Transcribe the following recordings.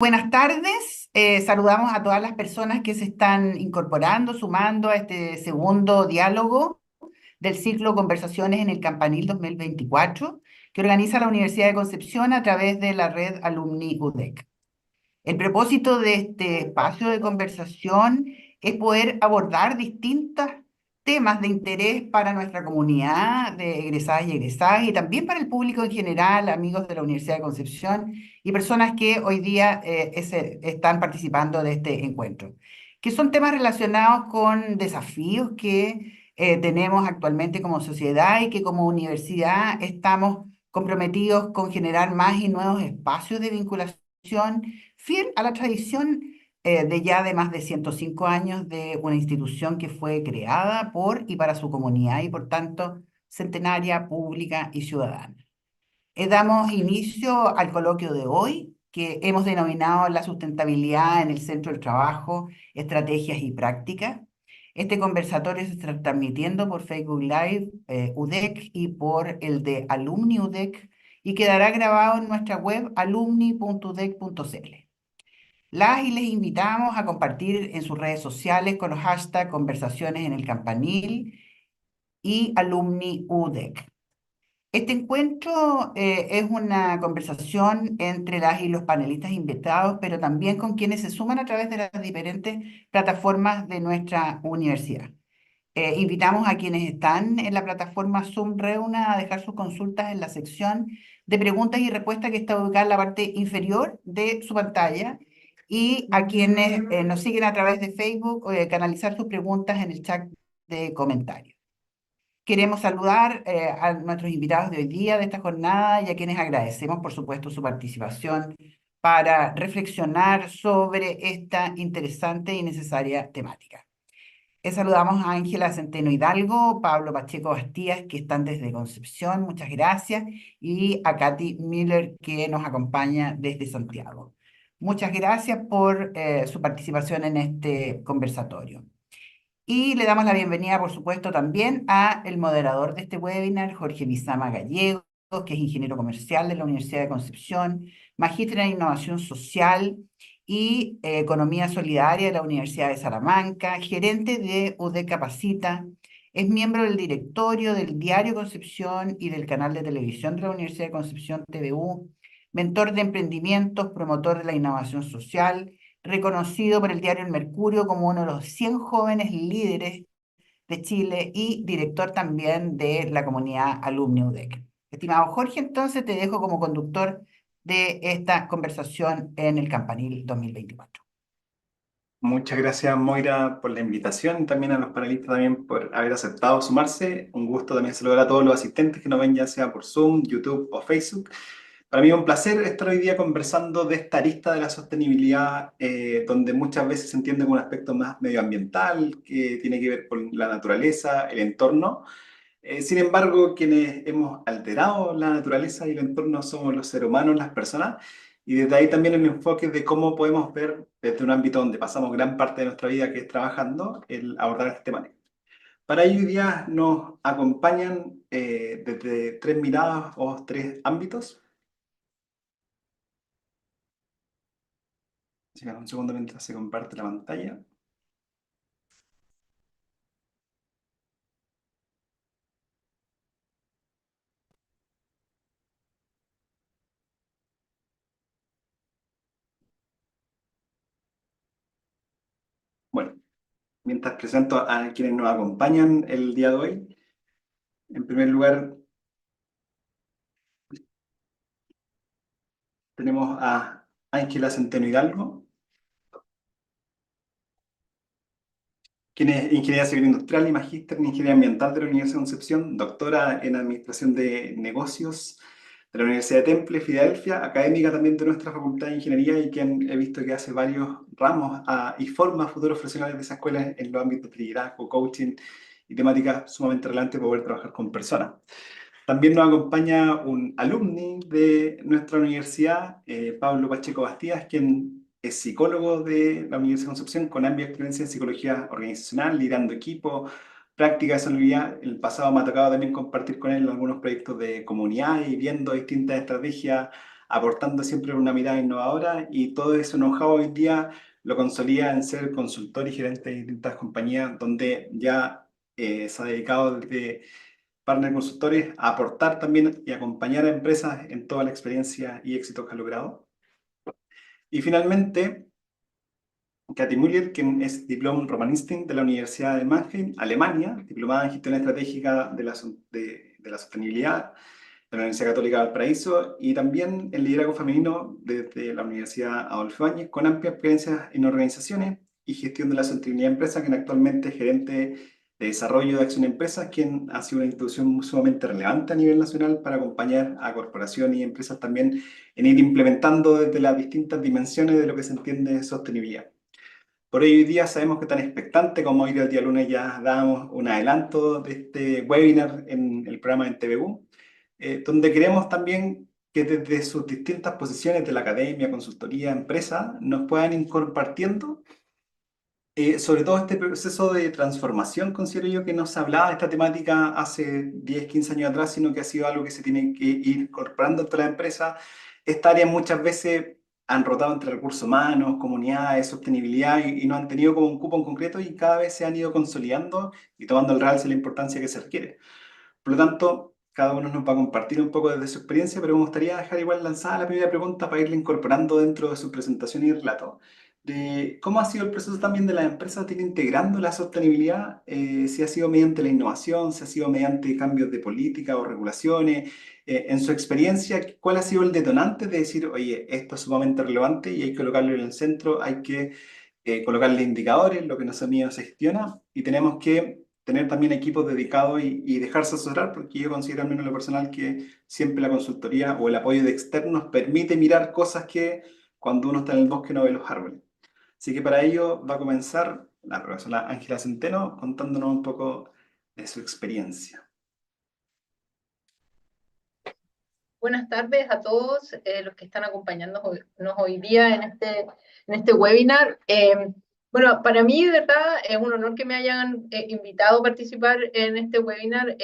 Buenas tardes. Saludamos a todas las personas que se están incorporando, sumando a este segundo diálogo del ciclo Conversaciones en el Campanil 2024 que organiza la Universidad de Concepción a través de la red Alumni UDEC. El propósito de este espacio de conversación es poder abordar distintos temas de interés para nuestra comunidad de egresadas y egresadas y también para el público en general, amigos de la Universidad de Concepción y personas que hoy día están participando de este encuentro, que son temas relacionados con desafíos que tenemos actualmente como sociedad y que como universidad estamos comprometidos con generar más y nuevos espacios de vinculación fiel a la tradición de ya de más de 105 años de una institución que fue creada por y para su comunidad y por tanto centenaria, pública y ciudadana. Damos inicio al coloquio de hoy que hemos denominado la sustentabilidad en el centro del trabajo, estrategias y prácticas. Este conversatorio se está transmitiendo por Facebook Live UDEC y por el de Alumni UDEC y quedará grabado en nuestra web alumni.udec.cl. Las y les invitamos a compartir en sus redes sociales con los hashtags conversaciones en el campanil y alumni UDEC. Este encuentro es una conversación entre las y los panelistas invitados, pero también con quienes se suman a través de las diferentes plataformas de nuestra universidad. Invitamos a quienes están en la plataforma Zoom Reuna a dejar sus consultas en la sección de preguntas y respuestas que está ubicada en la parte inferior de su pantalla y a quienes nos siguen a través de Facebook canalizar sus preguntas en el chat de comentarios. Queremos saludar a nuestros invitados de hoy día, de esta jornada, y a quienes agradecemos, por supuesto, su participación para reflexionar sobre esta interesante y necesaria temática. Saludamos a Ángela Centeno Hidalgo, Pablo Pacheco Bastías, que están desde Concepción, muchas gracias, y a Katy Miller, que nos acompaña desde Santiago. Muchas gracias por su participación en este conversatorio. Y le damos la bienvenida, por supuesto, también a el moderador de este webinar, Jorge Bizama Gallego, que es ingeniero comercial de la Universidad de Concepción, magíster en innovación social y economía solidaria de la Universidad de Salamanca, gerente de UD Capacita, es miembro del directorio del Diario Concepción y del canal de televisión de la Universidad de Concepción, TVU, mentor de emprendimientos, promotor de la innovación social, reconocido por el diario El Mercurio como uno de los 100 jóvenes líderes de Chile y director también de la comunidad Alumni UDEC. Estimado Jorge, entonces te dejo como conductor de esta conversación en el Campanil 2024. Muchas gracias, Moira, por la invitación y también a los panelistas también por haber aceptado sumarse. Un gusto también saludar a todos los asistentes que nos ven ya sea por Zoom, YouTube o Facebook. Para mí es un placer estar hoy día conversando de esta arista de la sostenibilidad, donde muchas veces se entiende como un aspecto más medioambiental, que tiene que ver con la naturaleza, el entorno. Sin embargo, quienes hemos alterado la naturaleza y el entorno somos los seres humanos, las personas, y desde ahí también el enfoque de cómo podemos ver desde un ámbito donde pasamos gran parte de nuestra vida, que es trabajando, el abordar este tema. Para ello hoy día nos acompañan desde tres miradas o tres ámbitos. Así un segundo mientras se comparte la pantalla. Bueno, mientras presento a quienes nos acompañan el día de hoy, en primer lugar tenemos a Ángela Centeno Hidalgo, quien es ingeniera civil industrial y magíster en ingeniería ambiental de la Universidad de Concepción, doctora en administración de negocios de la Universidad de Temple, Filadelfia, académica también de nuestra facultad de ingeniería y quien he visto que hace varios ramos y forma a futuros profesionales de esa escuela en los ámbitos de liderazgo, coaching y temáticas sumamente relevantes para poder trabajar con personas. También nos acompaña un alumni de nuestra universidad, Pablo Pacheco Bastías, quien es psicólogo de la Universidad de Concepción con amplia experiencia en psicología organizacional, liderando equipos, práctica de salubridad. En el pasado me ha tocado también compartir con él algunos proyectos de comunidad y viendo distintas estrategias aportando siempre una mirada innovadora y todo ese know-how hoy en día lo consolida en ser consultor y gerente de distintas compañías donde ya se ha dedicado desde partner consultores a aportar también y acompañar a empresas en toda la experiencia y éxitos que ha logrado. Y finalmente, Katy Müller, quien es Diplom Romanistin de la Universidad de Mannheim, Alemania, diplomada en Gestión Estratégica de la Sostenibilidad de la Universidad Católica de Valparaíso y también en Liderazgo Femenino desde la Universidad Adolfo Ibáñez, con amplia experiencia en organizaciones y gestión de la sostenibilidad de empresas, quien actualmente es gerente de desarrollo de Acción Empresas, quien ha sido una institución sumamente relevante a nivel nacional para acompañar a corporaciones y empresas también en ir implementando desde las distintas dimensiones de lo que se entiende de sostenibilidad. Por ello, hoy día sabemos que tan expectante como hoy el día lunes ya dábamos un adelanto de este webinar en el programa en TVU, donde queremos también que desde sus distintas posiciones de la academia, consultoría, empresa, nos puedan ir compartiendo sobre todo este proceso de transformación. Considero yo que no se hablaba de esta temática hace 10 15 años atrás, sino que ha sido algo que se tiene que ir incorporando entre las empresas. Esta área muchas veces han rotado entre recursos humanos, comunidades, sostenibilidad y no han tenido como un cupo en concreto y cada vez se han ido consolidando y tomando el realce la importancia que se requiere. Por lo tanto, cada uno nos va a compartir un poco desde su experiencia, pero me gustaría dejar igual lanzada la primera pregunta para irla incorporando dentro de su presentación y relato, de cómo ha sido el proceso también de las empresas de ir integrando la sostenibilidad, si ha sido mediante la innovación, si ha sido mediante cambios de política o regulaciones. En su experiencia, ¿cuál ha sido el detonante de decir, oye, esto es sumamente relevante y hay que colocarlo en el centro, hay que colocarle indicadores, lo que no se mide no se gestiona, y tenemos que tener también equipos dedicados y dejarse asesorar, porque yo considero, al menos en lo personal, que siempre la consultoría o el apoyo de externos permite mirar cosas que cuando uno está en el bosque no ve los árboles. Así que para ello va a comenzar la profesora Ángela Centeno contándonos un poco de su experiencia. Buenas tardes a todos los que están acompañándonos hoy día en este webinar. Bueno, para mí, de verdad, es un honor que me hayan invitado a participar en este webinar.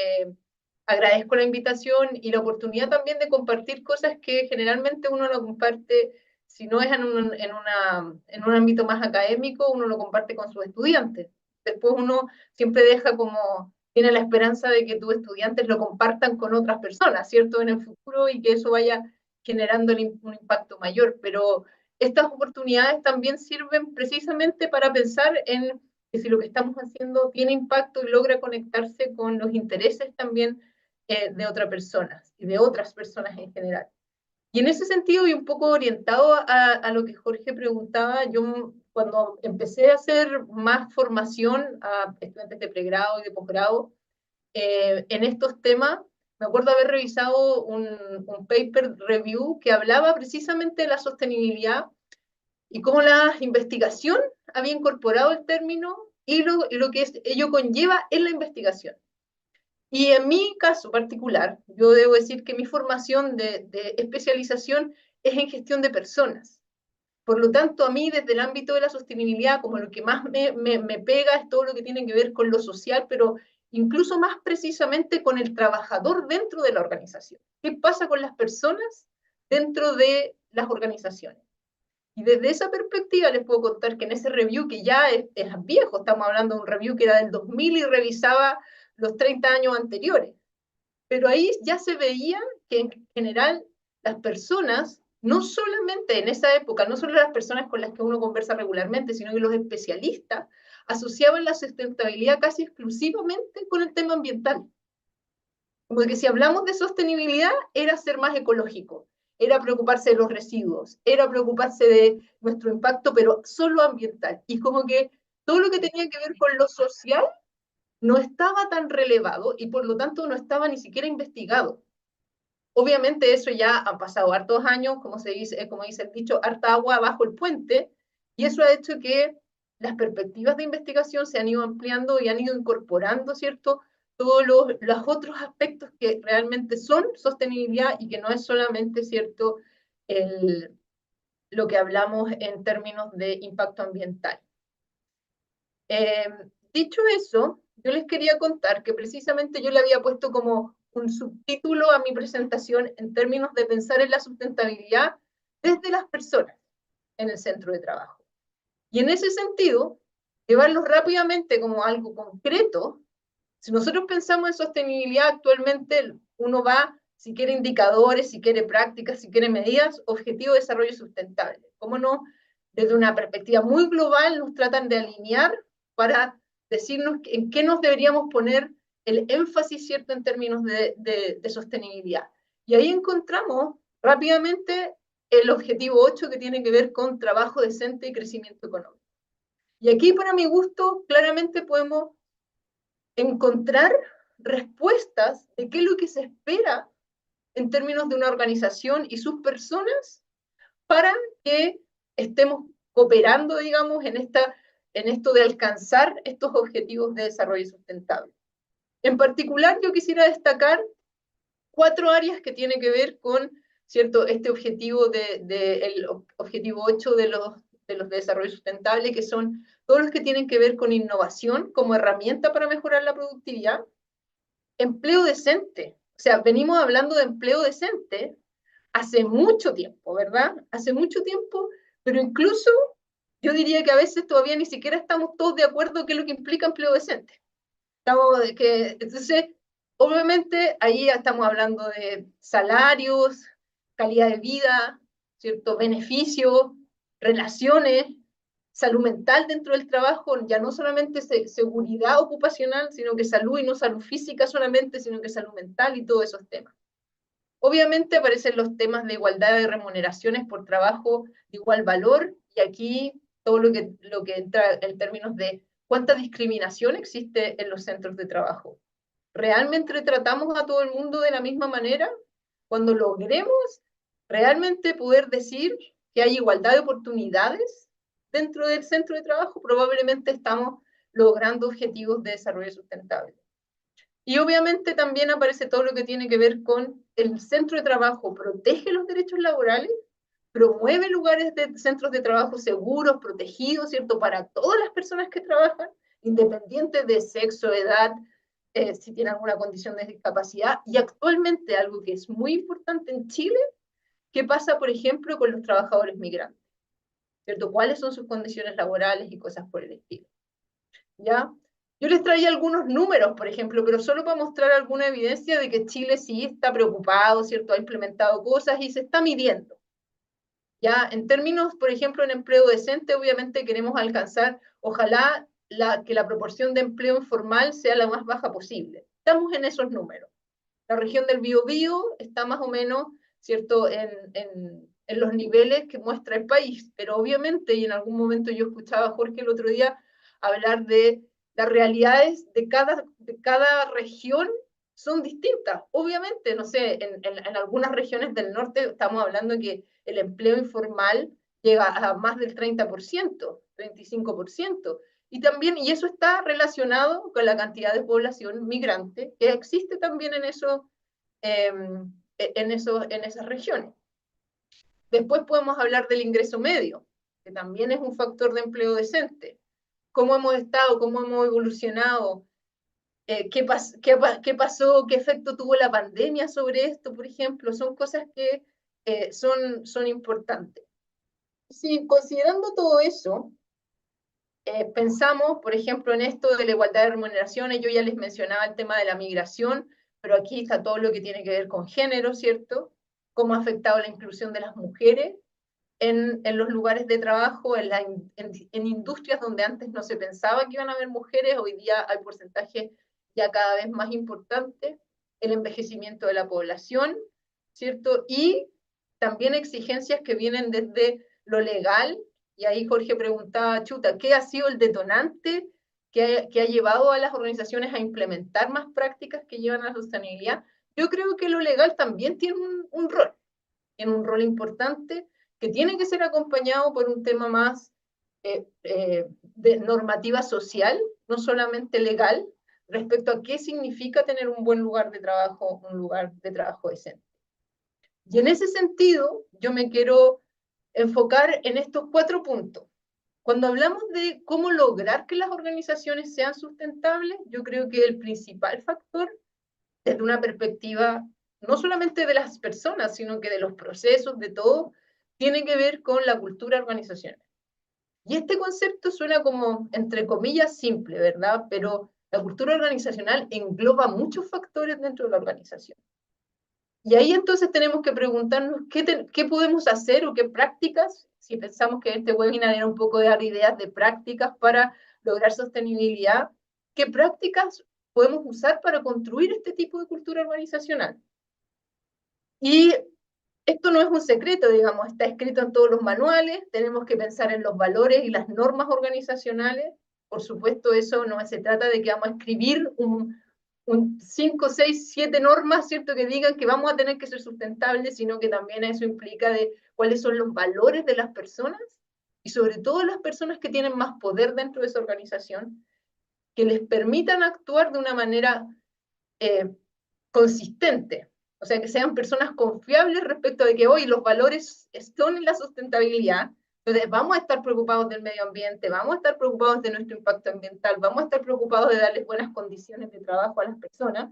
Agradezco la invitación y la oportunidad también de compartir cosas que generalmente uno no comparte, si no es en un ámbito más académico, uno lo comparte con sus estudiantes. Después uno siempre deja como tiene la esperanza de que tus estudiantes lo compartan con otras personas, ¿cierto? En el futuro y que eso vaya generando un impacto mayor. Pero estas oportunidades también sirven precisamente para pensar en que si lo que estamos haciendo tiene impacto y logra conectarse con los intereses también de otras personas y de otras personas en general. Y en ese sentido, y un poco orientado a lo que Jorge preguntaba, yo cuando empecé a hacer más formación a estudiantes de pregrado y de posgrado en estos temas, me acuerdo haber revisado un paper review que hablaba precisamente de la sostenibilidad y cómo la investigación había incorporado el término y lo que ello conlleva en la investigación. Y en mi caso particular, yo debo decir que mi formación de especialización es en gestión de personas. Por lo tanto, a mí desde el ámbito de la sostenibilidad, como lo que más me pega es todo lo que tiene que ver con lo social, pero incluso más precisamente con el trabajador dentro de la organización. ¿Qué pasa con las personas dentro de las organizaciones? Y desde esa perspectiva les puedo contar que en ese review, que ya es viejo, estamos hablando de un review que era del 2000 y revisaba los 30 años anteriores, pero ahí ya se veía que en general las personas, no solamente en esa época, no solo las personas con las que uno conversa regularmente, sino que los especialistas asociaban la sustentabilidad casi exclusivamente con el tema ambiental. Como que si hablamos de sostenibilidad, era ser más ecológico, era preocuparse de los residuos, era preocuparse de nuestro impacto, pero solo ambiental. Y como que todo lo que tenía que ver con lo social no estaba tan relevado y por lo tanto no estaba ni siquiera investigado. Obviamente eso ya han pasado hartos años, como dice el dicho, harta agua bajo el puente, y eso ha hecho que las perspectivas de investigación se han ido ampliando y han ido incorporando, ¿cierto? Todos los otros aspectos que realmente son sostenibilidad y que no es solamente, ¿cierto? Lo que hablamos en términos de impacto ambiental. Eh, Dicho eso, yo les quería contar que precisamente yo le había puesto como un subtítulo a mi presentación en términos de pensar en la sustentabilidad desde las personas en el centro de trabajo. Y en ese sentido, llevarlo rápidamente como algo concreto. Si nosotros pensamos en sostenibilidad actualmente, uno va, si quiere indicadores, si quiere prácticas, si quiere medidas, objetivo de desarrollo sustentable. ¿Cómo no? Desde una perspectiva muy global nos tratan de alinear para decirnos en qué nos deberíamos poner el énfasis, ¿cierto?, en términos de sostenibilidad. Y ahí encontramos rápidamente el objetivo 8 que tiene que ver con trabajo decente y crecimiento económico. Y aquí, para mi gusto, claramente podemos encontrar respuestas de qué es lo que se espera en términos de una organización y sus personas para que estemos cooperando, digamos, en esto de alcanzar estos objetivos de desarrollo sustentable. En particular, yo quisiera destacar 4 áreas que tienen que ver con, ¿cierto?, este objetivo el objetivo 8 de los de desarrollo sustentable, que son todos los que tienen que ver con innovación como herramienta para mejorar la productividad, empleo decente. O sea, venimos hablando de empleo decente hace mucho tiempo, ¿verdad? Hace mucho tiempo, pero incluso yo diría que a veces todavía ni siquiera estamos todos de acuerdo qué es lo que implica empleo decente. Entonces, obviamente, ahí ya estamos hablando de salarios, calidad de vida, ¿cierto? Beneficios, relaciones, salud mental dentro del trabajo, ya no solamente seguridad ocupacional, sino que salud, y no salud física solamente, sino que salud mental y todos esos temas. Obviamente aparecen los temas de igualdad de remuneraciones por trabajo de igual valor, y aquí todo lo que entra en términos de cuánta discriminación existe en los centros de trabajo. ¿Realmente tratamos a todo el mundo de la misma manera? Cuando logremos realmente poder decir que hay igualdad de oportunidades dentro del centro de trabajo, probablemente estamos logrando objetivos de desarrollo sustentable. Y obviamente también aparece todo lo que tiene que ver con el centro de trabajo, protege los derechos laborales, promueve lugares de centros de trabajo seguros, protegidos, ¿cierto?, para todas las personas que trabajan, independientes de sexo, edad, si tienen alguna condición de discapacidad. Y actualmente algo que es muy importante en Chile, ¿qué pasa, por ejemplo, con los trabajadores migrantes? ¿Cierto? ¿Cuáles son sus condiciones laborales y cosas por el estilo? ¿Ya? Yo les traía algunos números, por ejemplo, pero solo para mostrar alguna evidencia de que Chile sí está preocupado, ¿cierto? Ha implementado cosas y se está midiendo. Ya, en términos, por ejemplo, en empleo decente, obviamente queremos alcanzar, ojalá, que la proporción de empleo informal sea la más baja posible. Estamos en esos números. La región del Biobío está más o menos, ¿cierto?, en los niveles que muestra el país, pero obviamente, y en algún momento yo escuchaba a Jorge el otro día hablar de las realidades de cada región son distintas. Obviamente, no sé, en algunas regiones del norte estamos hablando que el empleo informal llega a más del 30%, 35%. Y también, y eso está relacionado con la cantidad de población migrante que existe también en esas regiones. Después podemos hablar del ingreso medio, que también es un factor de empleo decente. ¿Cómo hemos estado? ¿Cómo hemos evolucionado? ¿Qué pasó? ¿Qué efecto tuvo la pandemia sobre esto, por ejemplo? Son cosas que son importantes. Sí, considerando todo eso, pensamos, por ejemplo, en esto de la igualdad de remuneraciones. Yo ya les mencionaba el tema de la migración, pero aquí está todo lo que tiene que ver con género, ¿cierto? Cómo ha afectado la inclusión de las mujeres en los lugares de trabajo, en industrias donde antes no se pensaba que iban a haber mujeres, hoy día hay porcentajes ya cada vez más importantes, el envejecimiento de la población, ¿cierto? Y también exigencias que vienen desde lo legal. Y ahí Jorge preguntaba, chuta, ¿qué ha sido el detonante que ha llevado a las organizaciones a implementar más prácticas que llevan a la sostenibilidad? Yo creo que lo legal también tiene un rol importante, que tiene que ser acompañado por un tema más de normativa social, no solamente legal, respecto a qué significa tener un buen lugar de trabajo, un lugar de trabajo decente. Y en ese sentido, yo me quiero enfocar en estos 4 puntos. Cuando hablamos de cómo lograr que las organizaciones sean sustentables, yo creo que el principal factor desde una perspectiva no solamente de las personas, sino que de los procesos, de todo, tiene que ver con la cultura organizacional. Y este concepto suena como, entre comillas, simple, ¿verdad? Pero la cultura organizacional engloba muchos factores dentro de la organización. Y ahí entonces tenemos que preguntarnos qué podemos hacer o qué prácticas, si pensamos que este webinar era un poco de dar ideas de prácticas para lograr sostenibilidad, qué prácticas podemos usar para construir este tipo de cultura organizacional. Y esto no es un secreto, digamos, está escrito en todos los manuales, tenemos que pensar en los valores y las normas organizacionales. Por supuesto, eso no se trata de que vamos a escribir un 5, 6, 7 normas, ¿cierto?, que digan que vamos a tener que ser sustentables, sino que también eso implica de cuáles son los valores de las personas y sobre todo las personas que tienen más poder dentro de esa organización, que les permitan actuar de una manera consistente. O sea, que sean personas confiables respecto de que hoy los valores son en la sustentabilidad. Entonces, vamos a estar preocupados del medio ambiente, vamos a estar preocupados de nuestro impacto ambiental, vamos a estar preocupados de darles buenas condiciones de trabajo a las personas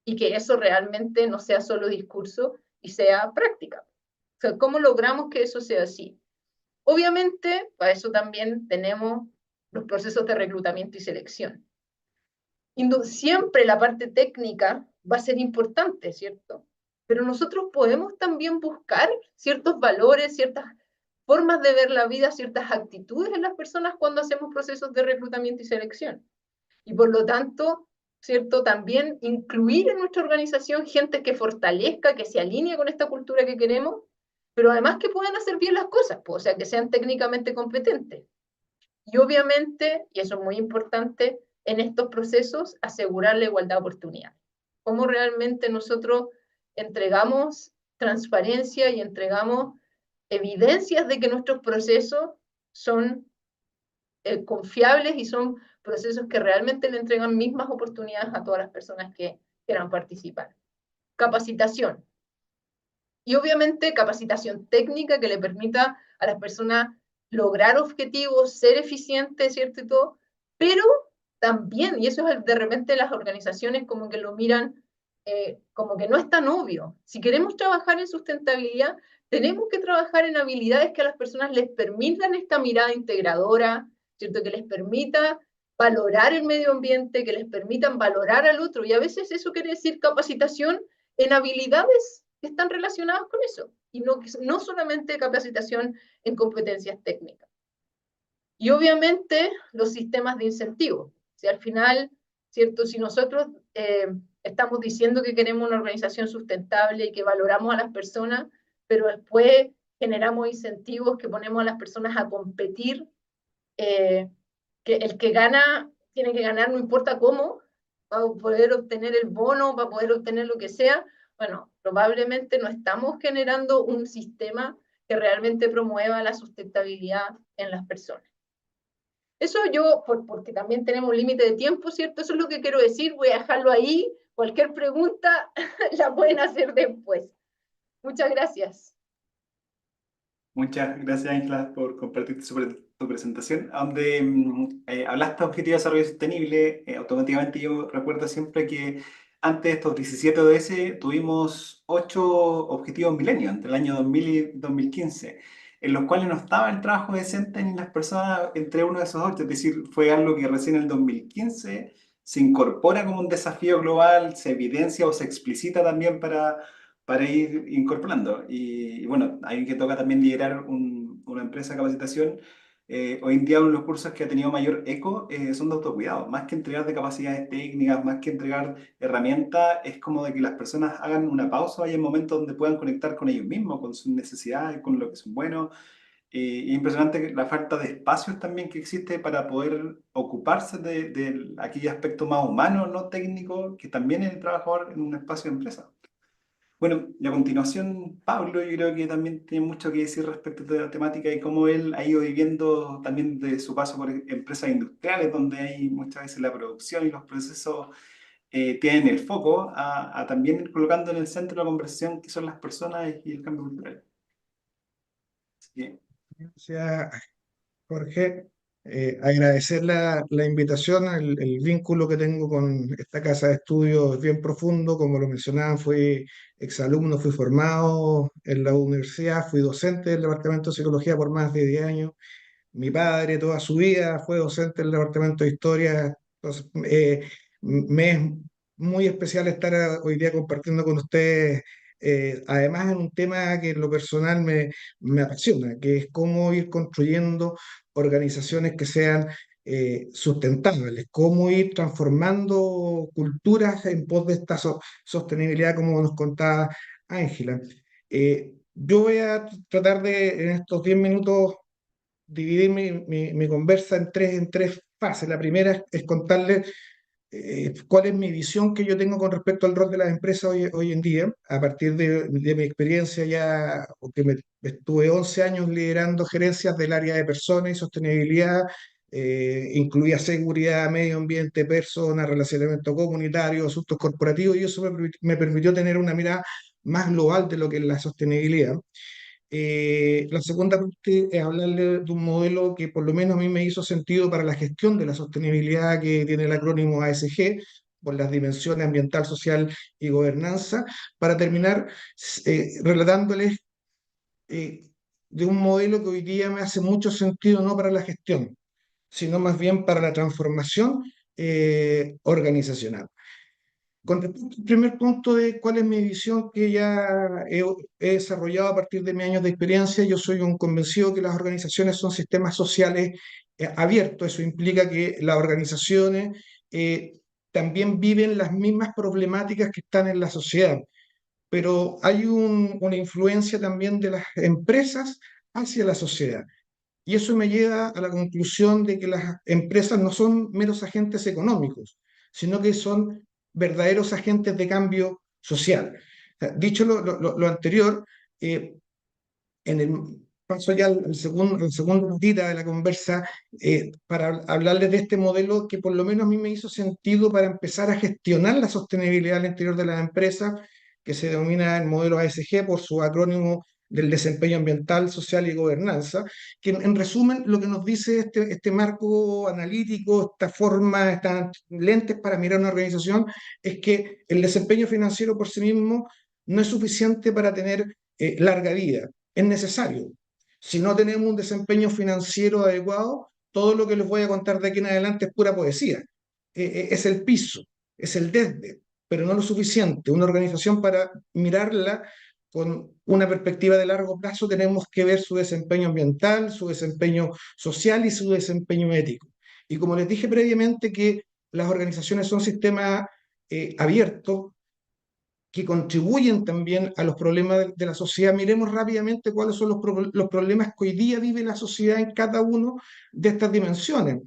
y que eso realmente no sea solo discurso y sea práctica. O sea, ¿cómo logramos que eso sea así? Obviamente, para eso también tenemos los procesos de reclutamiento y selección. Siempre la parte técnica va a ser importante, ¿cierto? Pero nosotros podemos también buscar ciertos valores, ciertas formas de ver la vida, ciertas actitudes en las personas cuando hacemos procesos de reclutamiento y selección. Y por lo tanto, ¿cierto? También incluir en nuestra organización gente que fortalezca, que se alinee con esta cultura que queremos, pero además que puedan hacer bien las cosas, pues, o sea, que sean técnicamente competentes. Y obviamente, y eso es muy importante, en estos procesos asegurar la igualdad de oportunidades. Cómo realmente nosotros entregamos transparencia y entregamos evidencias de que nuestros procesos son confiables y son procesos que realmente le entregan mismas oportunidades a todas las personas que quieran participar. Capacitación. Y obviamente capacitación técnica que le permita a las personas lograr objetivos, ser eficientes, ¿cierto? Y todo, pero también, y eso es de repente las organizaciones como que lo miran como que no es tan obvio. Si queremos trabajar en sustentabilidad, tenemos que trabajar en habilidades que a las personas les permitan esta mirada integradora, ¿cierto? Que les permita valorar el medio ambiente, que les permitan valorar al otro. Y a veces eso quiere decir capacitación en habilidades que están relacionadas con eso, y no solamente capacitación en competencias técnicas. Y obviamente los sistemas de incentivos. Si al final, ¿cierto? Si nosotros estamos diciendo que queremos una organización sustentable y que valoramos a las personas, pero después generamos incentivos que ponemos a las personas a competir, que el que gana tiene que ganar no importa cómo, para poder obtener el bono, para poder obtener lo que sea, bueno, probablemente no estamos generando un sistema que realmente promueva la sustentabilidad en las personas. Eso yo, porque también tenemos un límite de tiempo, ¿cierto? Eso es lo que quiero decir, voy a dejarlo ahí. Cualquier pregunta la pueden hacer después. Muchas gracias. Muchas gracias, Ángela, por compartir tu presentación, donde hablaste de objetivos de desarrollo sostenible. Automáticamente yo recuerdo siempre que antes de estos 17 ODS tuvimos 8 objetivos milenios entre el año 2000 y 2015, en los cuales no estaba el trabajo decente ni las personas entre uno de esos 8. Es decir, fue algo que recién en el 2015 se incorpora como un desafío global, se evidencia o se explicita también para ir incorporando. Y bueno, ahí que toca también liderar una empresa de capacitación. Hoy en día uno de los cursos que ha tenido mayor eco son de autocuidado. Más que entregar de capacidades técnicas, más que entregar herramientas, es como de que las personas hagan una pausa y hay momentos donde puedan conectar con ellos mismos, con sus necesidades, con lo que son buenos. Y impresionante la falta de espacios también que existe para poder ocuparse de aquellos aspectos más humanos, no técnicos, que también es el trabajador en un espacio de empresa. Bueno, y a continuación, Pablo, yo creo que también tiene mucho que decir respecto de la temática y cómo él ha ido viviendo también de su paso por empresas industriales, donde hay muchas veces la producción y los procesos tienen el foco a también ir colocando en el centro de la conversación que son las personas y el cambio cultural. Así que, Gracias, Jorge. Agradecer la invitación, el vínculo que tengo con esta casa de estudios es bien profundo, como lo mencionaban, fui exalumno, fui formado en la universidad, fui docente del Departamento de Psicología por más de 10 años. Mi padre toda su vida fue docente del Departamento de Historia. Entonces, me es muy especial estar hoy día compartiendo con ustedes, además en un tema que en lo personal me apasiona, que es cómo ir construyendo organizaciones que sean sustentables, cómo ir transformando culturas en pos de esta sostenibilidad, como nos contaba Ángela. Yo voy a tratar de, en estos 10 minutos, dividir mi conversa en tres fases. La primera es contarles cuál es mi visión que yo tengo con respecto al rol de las empresas hoy en día, a partir de mi experiencia ya, porque estuve 11 años liderando gerencias del área de personas y sostenibilidad, incluía seguridad, medio ambiente, personas, relacionamiento comunitario, asuntos corporativos, y eso me permitió tener una mirada más global de lo que es la sostenibilidad. La segunda parte es hablarle de un modelo que por lo menos a mí me hizo sentido para la gestión de la sostenibilidad, que tiene el acrónimo ASG, por las dimensiones ambiental, social y gobernanza, para terminar relatándoles eh, de un modelo que hoy día me hace mucho sentido no para la gestión, sino más bien para la transformación organizacional. Con respecto al primer punto de cuál es mi visión que ya he desarrollado a partir de mis años de experiencia, yo soy un convencido que las organizaciones son sistemas sociales abiertos. Eso implica que las organizaciones también viven las mismas problemáticas que están en la sociedad, pero hay una influencia también de las empresas hacia la sociedad. Y eso me lleva a la conclusión de que las empresas no son meros agentes económicos, sino que son verdaderos agentes de cambio social. O sea, dicho lo anterior, eh, en el paso ya al segundo notita de la conversa, para hablarles de este modelo que por lo menos a mí me hizo sentido para empezar a gestionar la sostenibilidad al interior de las empresas, que se denomina el modelo ASG por su acrónimo del desempeño ambiental, social y gobernanza, que en resumen lo que nos dice este marco analítico, esta forma, estas lentes para mirar una organización, es que el desempeño financiero por sí mismo no es suficiente para tener larga vida, es necesario. Si no tenemos un desempeño financiero adecuado, todo lo que les voy a contar de aquí en adelante es pura poesía. Es el piso, es el desde, pero no lo suficiente. Una organización, para mirarla con una perspectiva de largo plazo, tenemos que ver su desempeño ambiental, su desempeño social y su desempeño ético. Y como les dije previamente, que las organizaciones son sistemas abiertos, que contribuyen también a los problemas de la sociedad. Miremos rápidamente cuáles son los problemas que hoy día vive la sociedad en cada uno de estas dimensiones.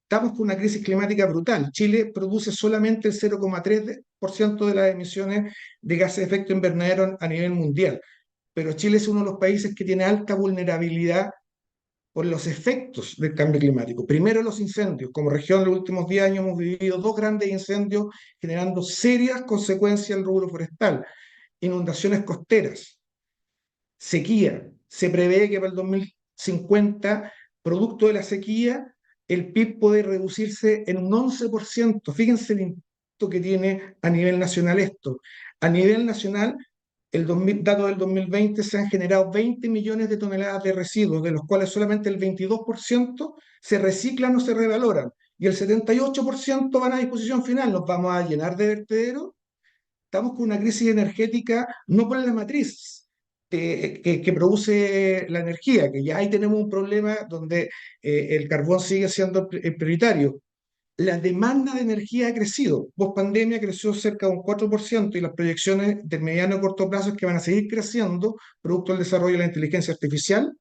Estamos con una crisis climática brutal. Chile produce solamente el 0,3% de las emisiones de gases de efecto invernadero a nivel mundial, pero Chile es uno de los países que tiene alta vulnerabilidad por los efectos del cambio climático. Primero, los incendios. Como región, en los últimos 10 años hemos vivido dos grandes incendios generando serias consecuencias al rubro forestal. Inundaciones costeras, sequía. Se prevé que para el 2050, producto de la sequía, el PIB puede reducirse en un 11%. Fíjense el impacto que tiene a nivel nacional esto. A nivel nacional, dato del 2020, se han generado 20 millones de toneladas de residuos, de los cuales solamente el 22% se reciclan o se revaloran, y el 78% van a disposición final. ¿Nos vamos a llenar de vertederos? Estamos con una crisis energética no por la matriz que produce la energía, que ya ahí tenemos un problema donde el carbón sigue siendo prioritario. La demanda de energía ha crecido. Post pandemia creció cerca de un 4%, y las proyecciones de mediano y corto plazo es que van a seguir creciendo, producto del desarrollo de la inteligencia artificial,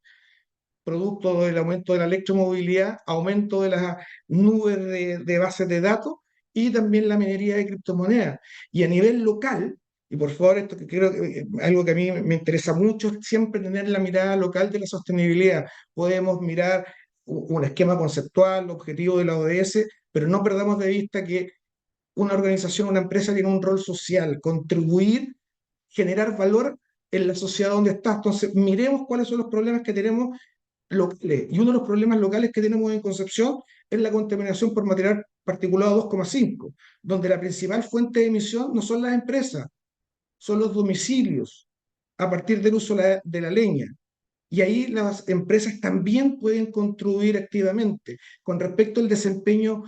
producto del aumento de la electromovilidad, aumento de las nubes de bases de datos, y también la minería de criptomonedas. Y a nivel local, y por favor, esto que creo que algo que a mí me interesa mucho, es siempre tener la mirada local de la sostenibilidad. Podemos mirar un esquema conceptual, objetivo de la ODS, pero no perdamos de vista que una organización, una empresa tiene un rol social, contribuir, generar valor en la sociedad donde está. Entonces, miremos cuáles son los problemas que tenemos locales. Y uno de los problemas locales que tenemos en Concepción es la contaminación por material particulado 2,5, donde la principal fuente de emisión no son las empresas, son los domicilios a partir del uso de la leña. Y ahí las empresas también pueden contribuir activamente. Con respecto al desempeño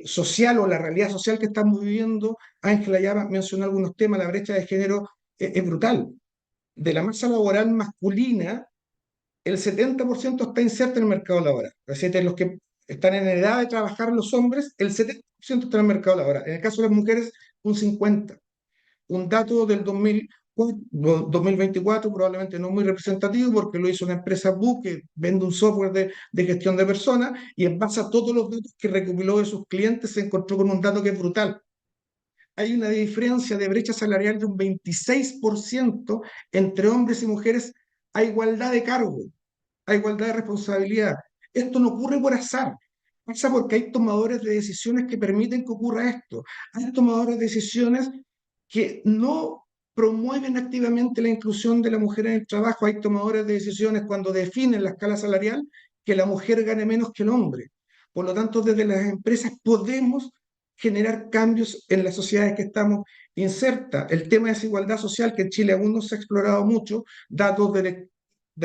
social o la realidad social que estamos viviendo, Ángela ya mencionó algunos temas, la brecha de género es brutal. De la masa laboral masculina, el 70% está inserto en el mercado laboral. Es decir, de los que están en edad de trabajar los hombres, el 70% está en el mercado laboral. En el caso de las mujeres, un 50%. Un dato del 2024, probablemente no muy representativo, porque lo hizo una empresa Bu que vende un software de gestión de personas, y en base a todos los datos que recopiló de sus clientes se encontró con un dato que es brutal. Hay una diferencia de brecha salarial de un 26% entre hombres y mujeres a igualdad de cargo, a igualdad de responsabilidad. Esto no ocurre por azar, pasa porque hay tomadores de decisiones que permiten que ocurra esto. Hay tomadores de decisiones que no promueven activamente la inclusión de la mujer en el trabajo. Hay tomadores de decisiones cuando definen la escala salarial que la mujer gane menos que el hombre. Por lo tanto, desde las empresas podemos generar cambios en las sociedades que estamos insertas. El tema de desigualdad social, que en Chile aún no se ha explorado mucho, datos del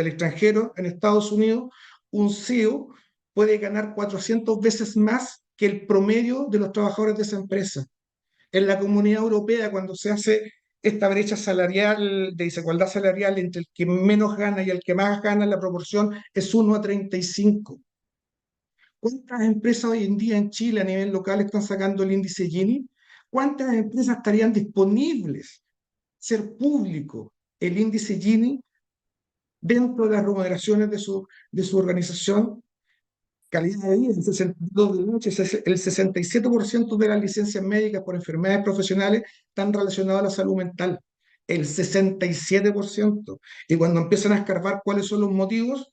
extranjero, en Estados Unidos, un CEO puede ganar 400 veces más que el promedio de los trabajadores de esa empresa. En la Comunidad Europea, cuando se hace esta brecha salarial, de desigualdad salarial entre el que menos gana y el que más gana, la proporción es 1 a 35. ¿Cuántas empresas hoy en día en Chile a nivel local están sacando el índice Gini? ¿Cuántas empresas estarían disponibles ser público el índice Gini dentro de las remuneraciones de su organización? Calidad de vida, el 62 de noche, el 67% de las licencias médicas por enfermedades profesionales están relacionadas a la salud mental. El 67%. Y cuando empiezan a escarbar cuáles son los motivos: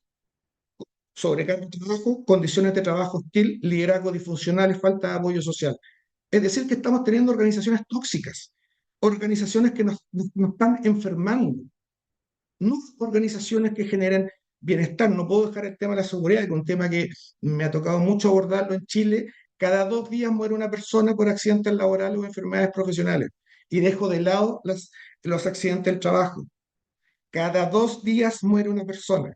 sobrecarga de trabajo, condiciones de trabajo hostil, liderazgo disfuncional y falta de apoyo social. Es decir, que estamos teniendo organizaciones tóxicas, organizaciones que nos están enfermando, no organizaciones que generen bienestar. No puedo dejar el tema de la seguridad, que es un tema que me ha tocado mucho abordarlo en Chile. Cada 2 días muere una persona por accidentes laborales o enfermedades profesionales. Y dejo de lado los accidentes del trabajo. Cada 2 días muere una persona.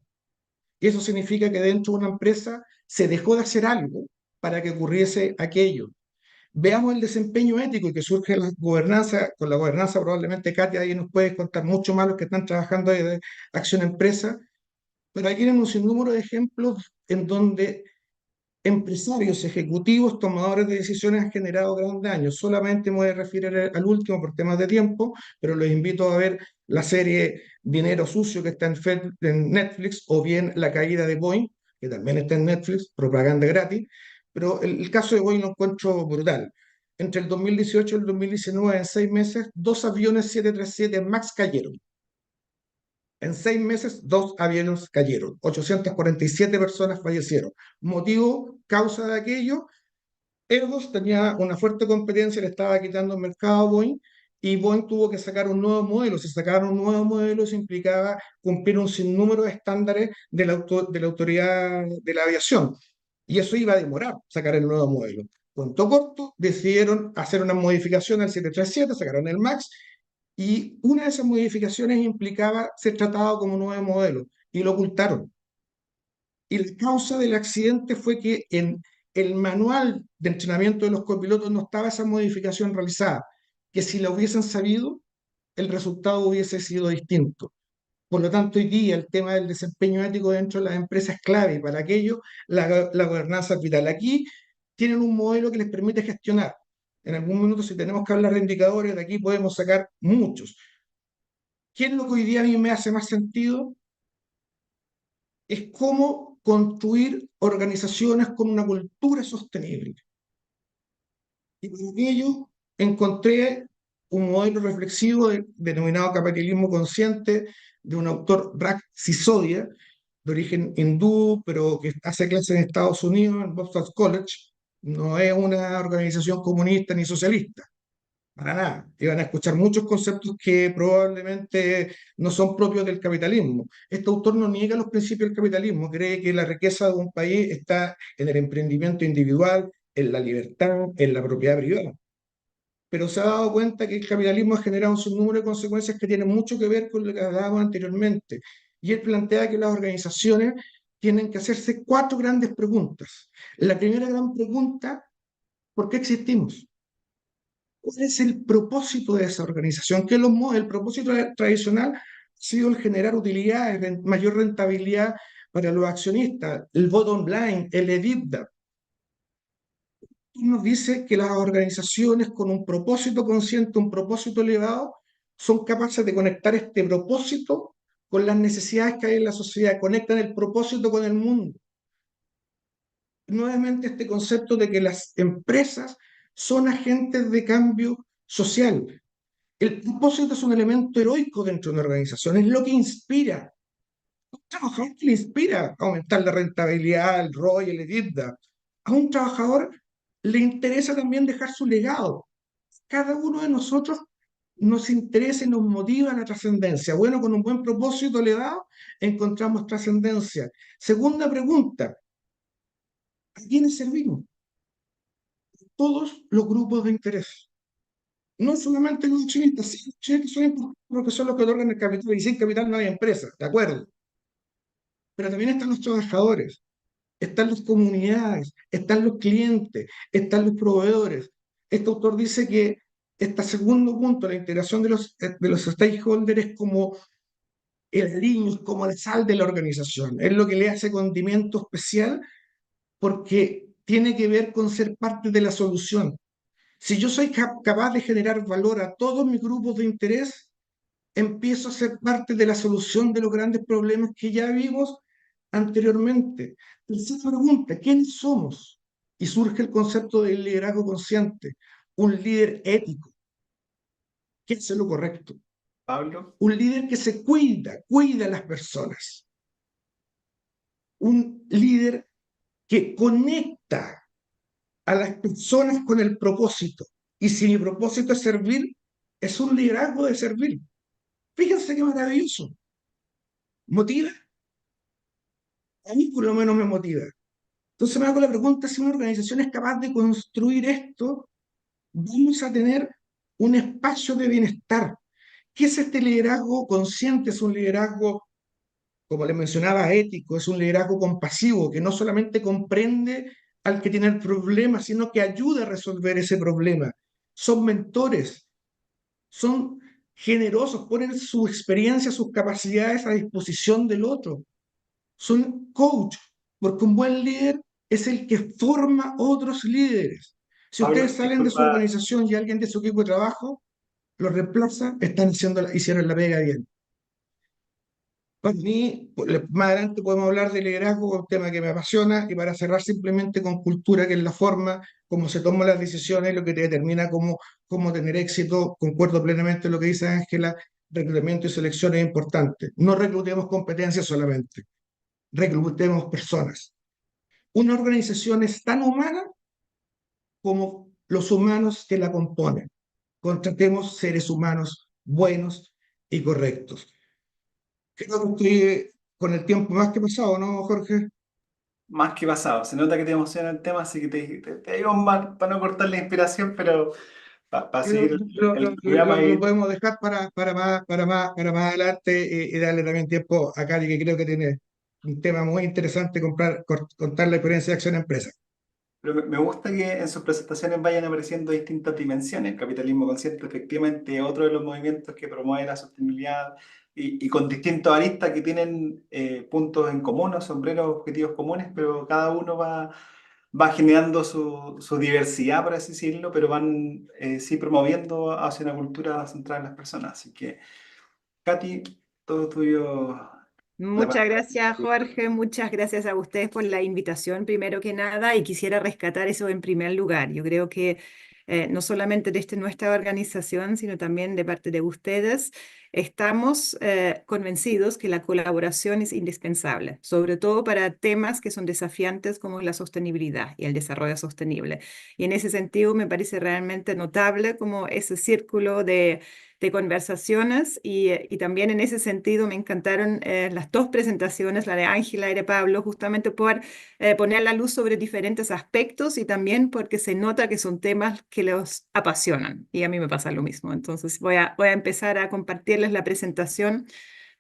Y eso significa que dentro de una empresa se dejó de hacer algo para que ocurriese aquello. Veamos el desempeño ético que surge la gobernanza. Con la gobernanza probablemente Katia ahí nos puede contar mucho más los que están trabajando de Acción Empresa, pero aquí tenemos un sinnúmero de ejemplos en donde empresarios, ejecutivos, tomadores de decisiones han generado gran daño. Solamente me voy a referir al último por temas de tiempo, pero los invito a ver la serie Dinero Sucio, que está en Netflix, o bien La Caída de Boeing, que también está en Netflix, propaganda gratis. Pero el caso de Boeing lo encuentro brutal. Entre el 2018 y el 2019, en 6 meses, 2 aviones 737 MAX cayeron. En 6 meses, 2 aviones cayeron. 847 personas fallecieron. Motivo, causa de aquello: Airbus tenía una fuerte competencia, le estaba quitando el mercado a Boeing, y Boeing tuvo que sacar un nuevo modelo. Si sacaron un nuevo modelo, eso implicaba cumplir un sinnúmero de estándares de la autoridad de la aviación. Y eso iba a demorar, sacar el nuevo modelo. Cuento corto, decidieron hacer una modificación al 737, sacaron el MAX, y una de esas modificaciones implicaba ser tratado como nuevo modelo, y lo ocultaron. Y la causa del accidente fue que en el manual de entrenamiento de los copilotos no estaba esa modificación realizada, que si la hubiesen sabido, el resultado hubiese sido distinto. Por lo tanto, hoy día el tema del desempeño ético dentro de las empresas es clave, y para aquello la gobernanza es vital. Aquí tienen un modelo que les permite gestionar. En algún minuto, si tenemos que hablar de indicadores, de aquí podemos sacar muchos. ¿Qué es lo que hoy día a mí me hace más sentido? Es cómo construir organizaciones con una cultura sostenible. Y por ello encontré un modelo reflexivo denominado capitalismo consciente, de un autor, Rak Sisodia, de origen hindú, pero que hace clases en Estados Unidos, en Boston College. No es una organización comunista ni socialista. para nada. Iban a escuchar muchos conceptos que probablemente no son propios del capitalismo. Este autor no niega los principios del capitalismo, cree que la riqueza de un país está en el emprendimiento individual, en la libertad, en la propiedad privada. Pero se ha dado cuenta que el capitalismo ha generado un sinnúmero de consecuencias que tienen mucho que ver con lo que hablábamos anteriormente. Y él plantea que las organizaciones tienen que hacerse cuatro grandes preguntas. La primera gran pregunta, ¿por qué existimos? ¿Cuál es el propósito de esa organización? Que el propósito tradicional ha sido el generar utilidades, mayor rentabilidad para los accionistas, el bottom line, el EBITDA. Nos dice que las organizaciones con un propósito consciente, un propósito elevado, son capaces de conectar este propósito con las necesidades que hay en la sociedad, conectan el propósito con el mundo. Nuevamente este concepto de que las empresas son agentes de cambio social. El propósito es un elemento heroico dentro de una organización, es lo que inspira. A un trabajador que le inspira aumentar la rentabilidad, el ROI, el EBITDA. A un trabajador le interesa también dejar su legado. Cada uno de nosotros nos interesa y nos motiva la trascendencia. Bueno, con un buen propósito elevado encontramos trascendencia. Segunda pregunta, ¿a quiénes servimos? Todos los grupos de interés. No solamente los accionistas, sí, los accionistas son importantes porque son los que otorgan el capital y sin capital no hay empresa, ¿de acuerdo? Pero también están los trabajadores, están las comunidades, están los clientes, están los proveedores. Este autor dice que este segundo punto, la integración de los stakeholders, es como el aliño, es como la sal de la organización, es lo que le hace condimento especial porque tiene que ver con ser parte de la solución. Si yo soy capaz de generar valor a todos mis grupos de interés, empiezo a ser parte de la solución de los grandes problemas que ya vimos anteriormente. Tercera pregunta, ¿quiénes somos? Y surge el concepto del liderazgo consciente, un líder ético, que hace lo correcto, Pablo, un líder que se cuida a las personas, un líder que conecta a las personas con el propósito. Y si mi propósito es servir, es un liderazgo de servir. Fíjense qué maravilloso. ¿Motiva? A mí por lo menos me motiva. Entonces me hago la pregunta, si una organización es capaz de construir esto, vamos a tener un espacio de bienestar. ¿Qué es este liderazgo consciente? Es un liderazgo, como les mencionaba, ético, es un liderazgo compasivo, que no solamente comprende al que tiene el problema, sino que ayuda a resolver ese problema. Son mentores, son generosos, ponen su experiencia, sus capacidades a disposición del otro. Son coach, porque un buen líder es el que forma otros líderes. Si ustedes Pablo, salen de su disculpa, organización y alguien de su equipo de trabajo los reemplaza, hicieron la pega bien. Para mí, más adelante podemos hablar de liderazgo, un tema que me apasiona, y para cerrar simplemente con cultura, que es la forma como se toman las decisiones, lo que te determina cómo tener éxito. Concuerdo plenamente en lo que dice Ángela, reclutamiento y selección es importante. No reclutemos competencias solamente, reclutemos personas. Una organización es tan humana como los humanos que la componen. Contratemos seres humanos buenos y correctos. Creo que estoy con el tiempo más que pasado, ¿no, Jorge? más que pasado, se nota que te emociona el tema, así que te digo mal para no cortar la inspiración, pero para Lo, seguir el programa lo y podemos dejar para más adelante y darle también tiempo a Cari, que creo que tiene un tema muy interesante, contar la experiencia de Acción Empresa. pero me gusta que en sus presentaciones vayan apareciendo distintas dimensiones. El capitalismo consciente, efectivamente, es otro de los movimientos que promueve la sostenibilidad y con distintos aristas que tienen puntos en común o sombreros objetivos comunes, pero cada uno va generando su diversidad, por así decirlo, pero van sí promoviendo hacia una cultura centrada en las personas. Así que, Katy, todo tuyo. La Muchas palabra. gracias, Jorge. Muchas gracias a ustedes por la invitación, primero que nada, y quisiera rescatar eso en primer lugar. Yo creo que no solamente desde nuestra organización, sino también de parte de ustedes, estamos convencidos que la colaboración es indispensable, sobre todo para temas que son desafiantes como la sostenibilidad y el desarrollo sostenible. Y en ese sentido me parece realmente notable como ese círculo de conversaciones y también en ese sentido me encantaron las dos presentaciones, la de Ángela y de Pablo, justamente por poner la luz sobre diferentes aspectos y también porque se nota que son temas que los apasionan y a mí me pasa lo mismo. Entonces voy a empezar a compartirles la presentación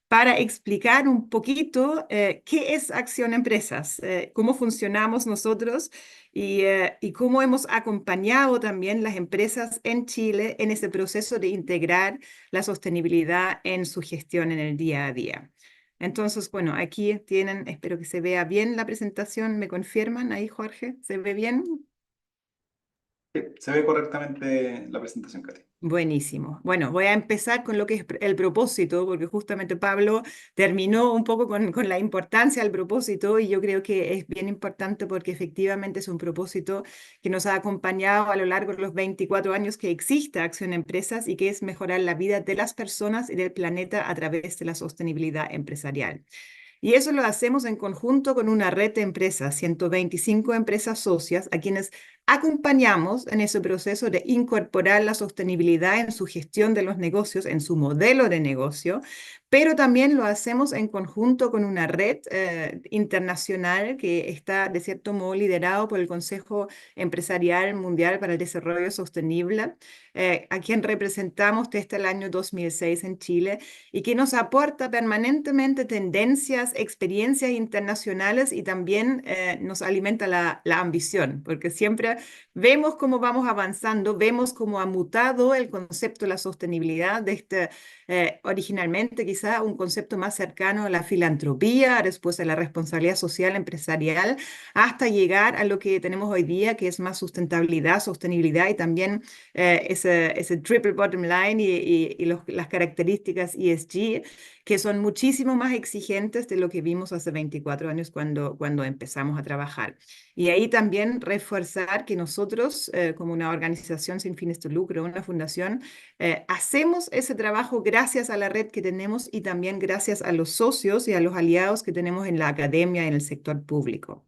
para explicar un poquito qué es Acción Empresas, cómo funcionamos nosotros y cómo hemos acompañado también las empresas en Chile en ese proceso de integrar la sostenibilidad en su gestión en el día a día. Entonces, bueno, aquí tienen, espero que se vea bien la presentación, ¿me confirman ahí, Jorge? ¿Se ve bien? Sí, se ve correctamente la presentación, Katy. Buenísimo. Bueno, voy a empezar con lo que es el propósito, porque justamente Pablo terminó un poco con la importancia del propósito y yo creo que es bien importante porque efectivamente es un propósito que nos ha acompañado a lo largo de los 24 años que existe Acción Empresas y que es mejorar la vida de las personas y del planeta a través de la sostenibilidad empresarial. Y eso lo hacemos en conjunto con una red de empresas, 125 empresas socias, a quienes acompañamos en ese proceso de incorporar la sostenibilidad en su gestión de los negocios, en su modelo de negocio, pero también lo hacemos en conjunto con una red internacional que está, de cierto modo, liderado por el Consejo Empresarial Mundial para el Desarrollo Sostenible, a quien representamos desde el año 2006 en Chile y que nos aporta permanentemente tendencias, experiencias internacionales y también nos alimenta la ambición, porque siempre vemos cómo vamos avanzando, vemos cómo ha mutado el concepto de la sostenibilidad de originalmente quizá un concepto más cercano a la filantropía, después a la responsabilidad social empresarial, hasta llegar a lo que tenemos hoy día, que es más sustentabilidad, sostenibilidad y también ese triple bottom line y las características ESG, que son muchísimo más exigentes de lo que vimos hace 24 años cuando empezamos a trabajar. Y ahí también reforzar que nosotros, como una organización sin fines de lucro, una fundación, hacemos ese trabajo gracias a la red que tenemos y también gracias a los socios y a los aliados que tenemos en la academia y en el sector público.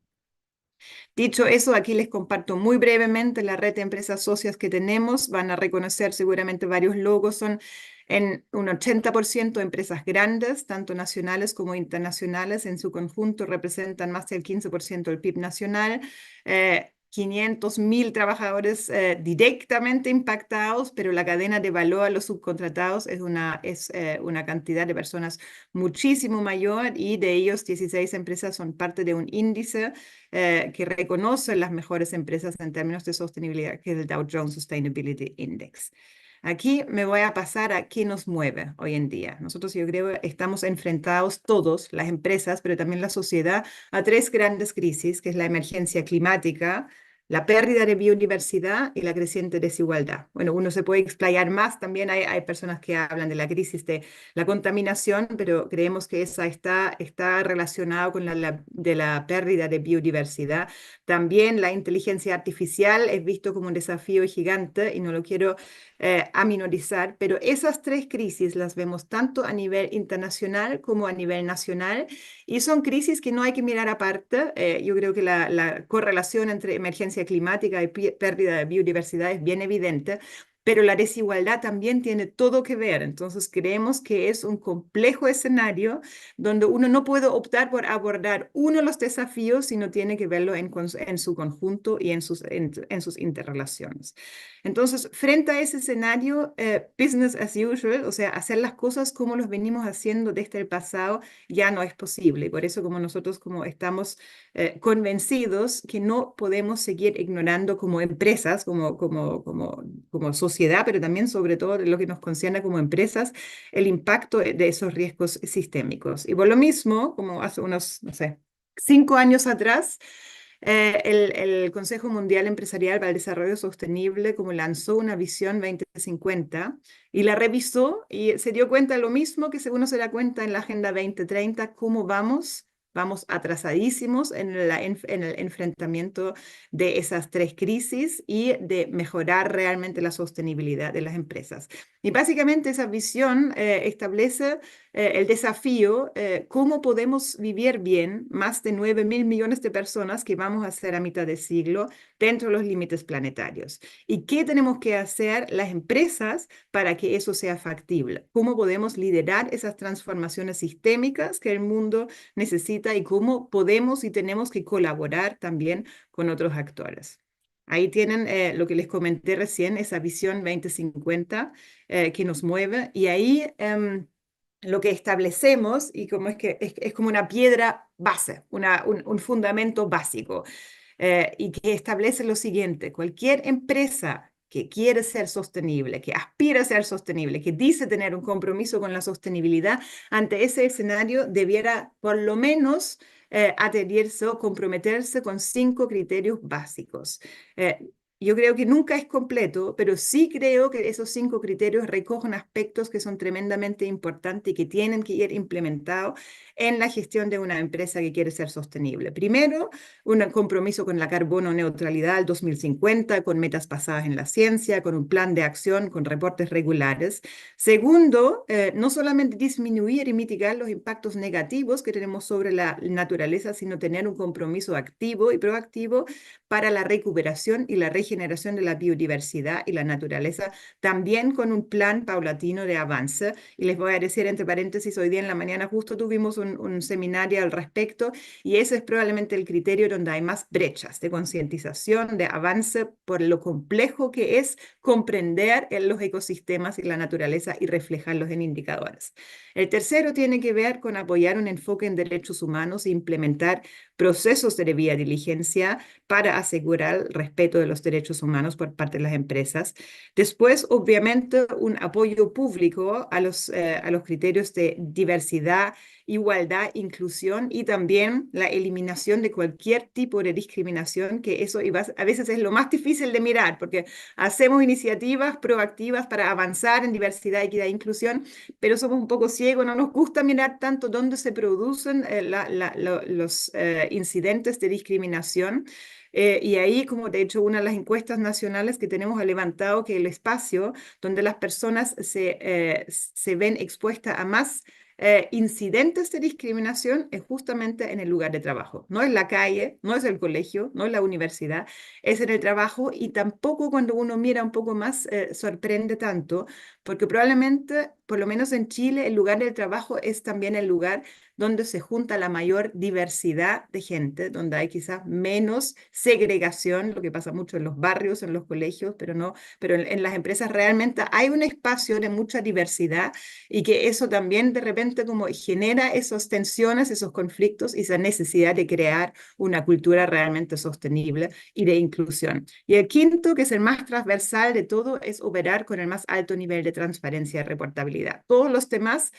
Dicho eso, aquí les comparto muy brevemente la red de empresas socias que tenemos. Van a reconocer seguramente varios logos. Son en un 80% empresas grandes, tanto nacionales como internacionales. En su conjunto representan más del 15% del PIB nacional. 500.000 trabajadores directamente impactados, pero la cadena de valor a los subcontratados es una cantidad de personas muchísimo mayor y de ellos 16 empresas son parte de un índice que reconoce las mejores empresas en términos de sostenibilidad, que es el Dow Jones Sustainability Index. Aquí me voy a pasar a qué nos mueve hoy en día. Nosotros, yo creo, estamos enfrentados todos, las empresas, pero también la sociedad, a tres grandes crisis, que es la emergencia climática, la pérdida de biodiversidad y la creciente desigualdad. Bueno, uno se puede explayar más, también hay personas que hablan de la crisis de la contaminación, pero creemos que esa está relacionada con la pérdida de biodiversidad. También la inteligencia artificial es visto como un desafío gigante y no lo quiero aminorizar, pero esas tres crisis las vemos tanto a nivel internacional como a nivel nacional y son crisis que no hay que mirar aparte. Yo creo que la correlación entre emergencia climática y pérdida de biodiversidad es bien evidente, pero la desigualdad también tiene todo que ver. Entonces creemos que es un complejo escenario donde uno no puede optar por abordar uno de los desafíos, sino tiene que verlo en su conjunto y en sus interrelaciones. Entonces, frente a ese escenario, business as usual, o sea, hacer las cosas como los venimos haciendo desde el pasado, ya no es posible. Y por eso, como nosotros como estamos convencidos que no podemos seguir ignorando como empresas, como sociedad, pero también sobre todo lo que nos concierne como empresas, el impacto de esos riesgos sistémicos. Y por lo mismo, como hace unos, no sé, 5 años atrás, el Consejo Mundial Empresarial para el Desarrollo Sostenible como lanzó una visión 2050 y la revisó y se dio cuenta de lo mismo que según se da cuenta en la Agenda 2030, cómo vamos vamos atrasadísimos en el enfrentamiento de esas tres crisis y de mejorar realmente la sostenibilidad de las empresas. Y básicamente esa visión establece el desafío, cómo podemos vivir bien más de 9.000 millones de personas que vamos a ser a mitad de siglo dentro de los límites planetarios. ¿Y qué tenemos que hacer las empresas para que eso sea factible? ¿Cómo podemos liderar esas transformaciones sistémicas que el mundo necesita y cómo podemos y tenemos que colaborar también con otros actores? Ahí tienen lo que les comenté recién, esa visión 2050 que nos mueve, y ahí lo que establecemos, y como es como una piedra base, un fundamento básico, y que establece lo siguiente: cualquier empresa que quiere ser sostenible, que aspira a ser sostenible, que dice tener un compromiso con la sostenibilidad, ante ese escenario debiera por lo menos adherirse o comprometerse con 5 criterios básicos. Yo creo que nunca es completo, pero sí creo que esos 5 criterios recogen aspectos que son tremendamente importantes y que tienen que ir implementados en la gestión de una empresa que quiere ser sostenible. Primero, un compromiso con la carbono neutralidad al 2050, con metas basadas en la ciencia, con un plan de acción, con reportes regulares. Segundo, no solamente disminuir y mitigar los impactos negativos que tenemos sobre la naturaleza, sino tener un compromiso activo y proactivo para la recuperación y la regeneración de la biodiversidad y la naturaleza, también con un plan paulatino de avance. Y les voy a decir entre paréntesis, hoy día en la mañana justo tuvimos un seminario al respecto, y ese es probablemente el criterio donde hay más brechas de concientización, de avance, por lo complejo que es comprender los ecosistemas y la naturaleza y reflejarlos en indicadores. El tercero tiene que ver con apoyar un enfoque en derechos humanos e implementar procesos de debida diligencia para asegurar el respeto de los derechos humanos por parte de las empresas. Después, obviamente, un apoyo público a los criterios de diversidad, igualdad, inclusión, y también la eliminación de cualquier tipo de discriminación, que eso a veces es lo más difícil de mirar, porque hacemos iniciativas proactivas para avanzar en diversidad, equidad e inclusión, pero somos un poco ciegos, no nos gusta mirar tanto dónde se producen los incidentes de discriminación. Y ahí, como de hecho, una de las encuestas nacionales que tenemos ha levantado que el espacio donde las personas se ven expuestas a más incidentes de discriminación es justamente en el lugar de trabajo. No es la calle, no es el colegio, no es la universidad, es en el trabajo. Y tampoco, cuando uno mira un poco más, sorprende tanto, porque probablemente, por lo menos en Chile, el lugar del trabajo es también el lugar donde se junta la mayor diversidad de gente, donde hay quizás menos segregación, lo que pasa mucho en los barrios, en los colegios, pero en las empresas realmente hay un espacio de mucha diversidad, y que eso también de repente como genera esas tensiones, esos conflictos y esa necesidad de crear una cultura realmente sostenible y de inclusión. Y el quinto, que es el más transversal de todo, es operar con el más alto nivel de transparencia y reportabilidad. Todos los demás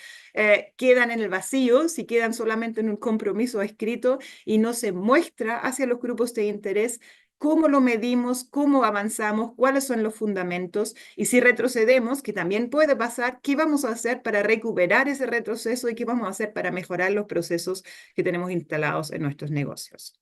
quedan en el vacío si quedan solamente en un compromiso escrito y no se muestra hacia los grupos de interés cómo lo medimos, cómo avanzamos, cuáles son los fundamentos, y si retrocedemos, que también puede pasar, qué vamos a hacer para recuperar ese retroceso y qué vamos a hacer para mejorar los procesos que tenemos instalados en nuestros negocios.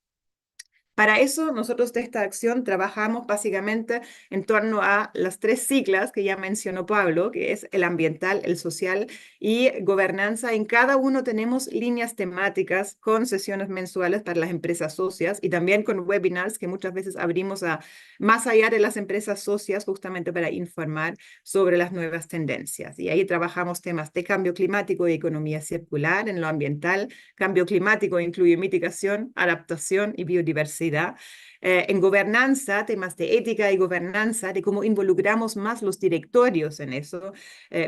Para eso, nosotros de esta acción trabajamos básicamente en torno a las 3 siglas que ya mencionó Pablo, que es el ambiental, el social y gobernanza. En cada uno tenemos líneas temáticas con sesiones mensuales para las empresas socias, y también con webinars que muchas veces abrimos a más allá de las empresas socias, justamente para informar sobre las nuevas tendencias. Y ahí trabajamos temas de cambio climático y economía circular. En lo ambiental, cambio climático incluye mitigación, adaptación y biodiversidad. En gobernanza, temas de ética y gobernanza, de cómo involucramos más los directorios en eso,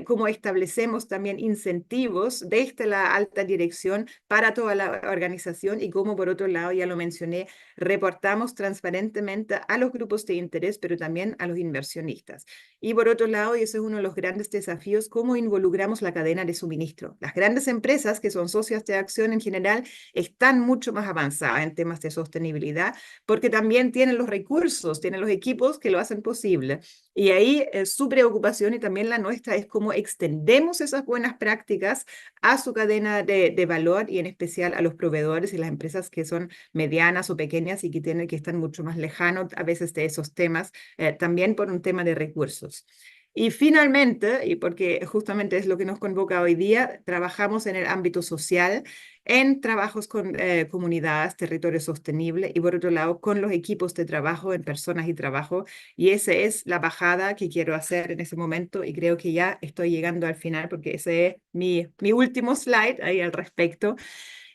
cómo establecemos también incentivos desde la alta dirección para toda la organización, y cómo, por otro lado, ya lo mencioné, reportamos transparentemente a los grupos de interés, pero también a los inversionistas. Y por otro lado, y ese es uno de los grandes desafíos, cómo involucramos la cadena de suministro. Las grandes empresas que son socias de acción en general están mucho más avanzadas en temas de sostenibilidad sostenibilidad, porque también tienen los recursos, tienen los equipos que lo hacen posible. Y ahí su preocupación y también la nuestra es cómo extendemos esas buenas prácticas a su cadena de valor y en especial a los proveedores y las empresas que son medianas o pequeñas y que tienen que estar mucho más lejanos a veces de esos temas, también por un tema de recursos. Y finalmente, y porque justamente es lo que nos convoca hoy día, trabajamos en el ámbito social, en trabajos con comunidades, territorio sostenible y por otro lado con los equipos de trabajo en personas y trabajo. Y esa es la bajada que quiero hacer en ese momento y creo que ya estoy llegando al final porque ese es mi último slide ahí al respecto.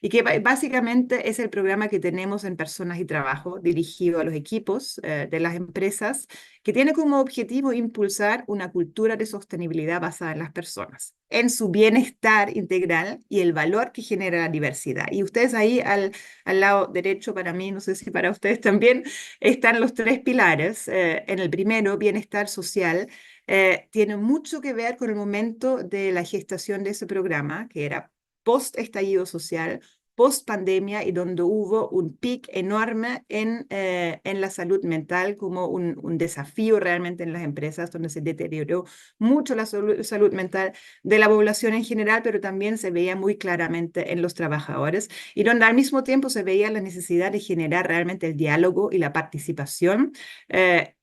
Y que básicamente es el programa que tenemos en Personas y Trabajo, dirigido a los equipos de las empresas, que tiene como objetivo impulsar una cultura de sostenibilidad basada en las personas, en su bienestar integral y el valor que genera la diversidad. Y ustedes ahí al lado derecho, para mí, no sé si para ustedes también, están los tres pilares. En el primero, bienestar social. Tiene mucho que ver con el momento de la gestación de ese programa, que era post-estallido social, post-pandemia y donde hubo un pic enorme en la salud mental como un desafío realmente en las empresas, donde se deterioró mucho la salud mental de la población en general, pero también se veía muy claramente en los trabajadores y donde al mismo tiempo se veía la necesidad de generar realmente el diálogo y la participación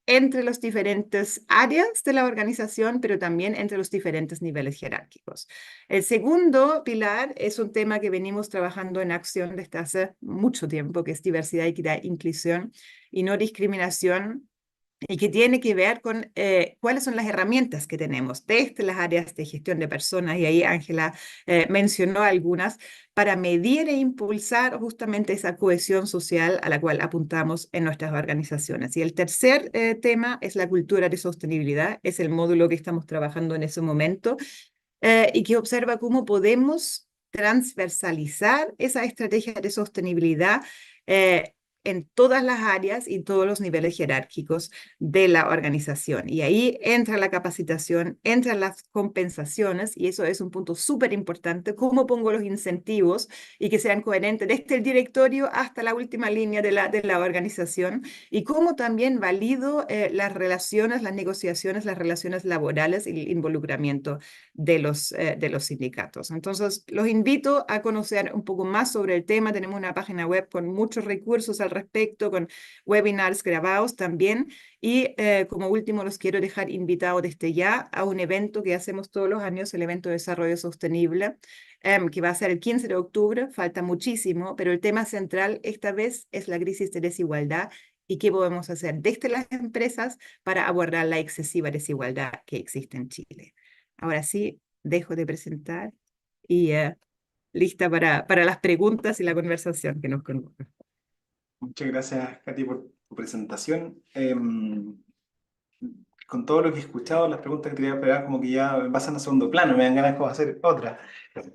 entre las diferentes áreas de la organización, pero también entre los diferentes niveles jerárquicos. El segundo pilar es un tema que venimos trabajando en acción desde hace mucho tiempo, que es diversidad, equidad, inclusión y no discriminación, y que tiene que ver con cuáles son las herramientas que tenemos desde las áreas de gestión de personas, y ahí Ángela mencionó algunas, para medir e impulsar justamente esa cohesión social a la cual apuntamos en nuestras organizaciones. Y el tercer tema es la cultura de sostenibilidad, es el módulo que estamos trabajando en ese momento, y que observa cómo podemos transversalizar esa estrategia de sostenibilidad en todas las áreas y todos los niveles jerárquicos de la organización. Y ahí entra la capacitación, entran las compensaciones, y eso es un punto súper importante, cómo pongo los incentivos y que sean coherentes desde el directorio hasta la última línea de la organización, y cómo también valido las relaciones, las negociaciones, las relaciones laborales y el involucramiento de los sindicatos. Entonces, los invito a conocer un poco más sobre el tema. Tenemos una página web con muchos recursos al respecto, con webinars grabados también. Y como último, los quiero dejar invitados desde ya a un evento que hacemos todos los años, el evento de desarrollo sostenible, que va a ser el 15 de octubre. Falta muchísimo, pero el tema central esta vez es la crisis de desigualdad y qué podemos hacer desde las empresas para abordar la excesiva desigualdad que existe en Chile. Ahora sí, dejo de presentar y lista para las preguntas y la conversación que nos convoca. Muchas gracias, Katy, por tu presentación. Con todo lo que he escuchado, las preguntas que te voy a pegar como que ya pasan a segundo plano, me dan ganas de hacer otra.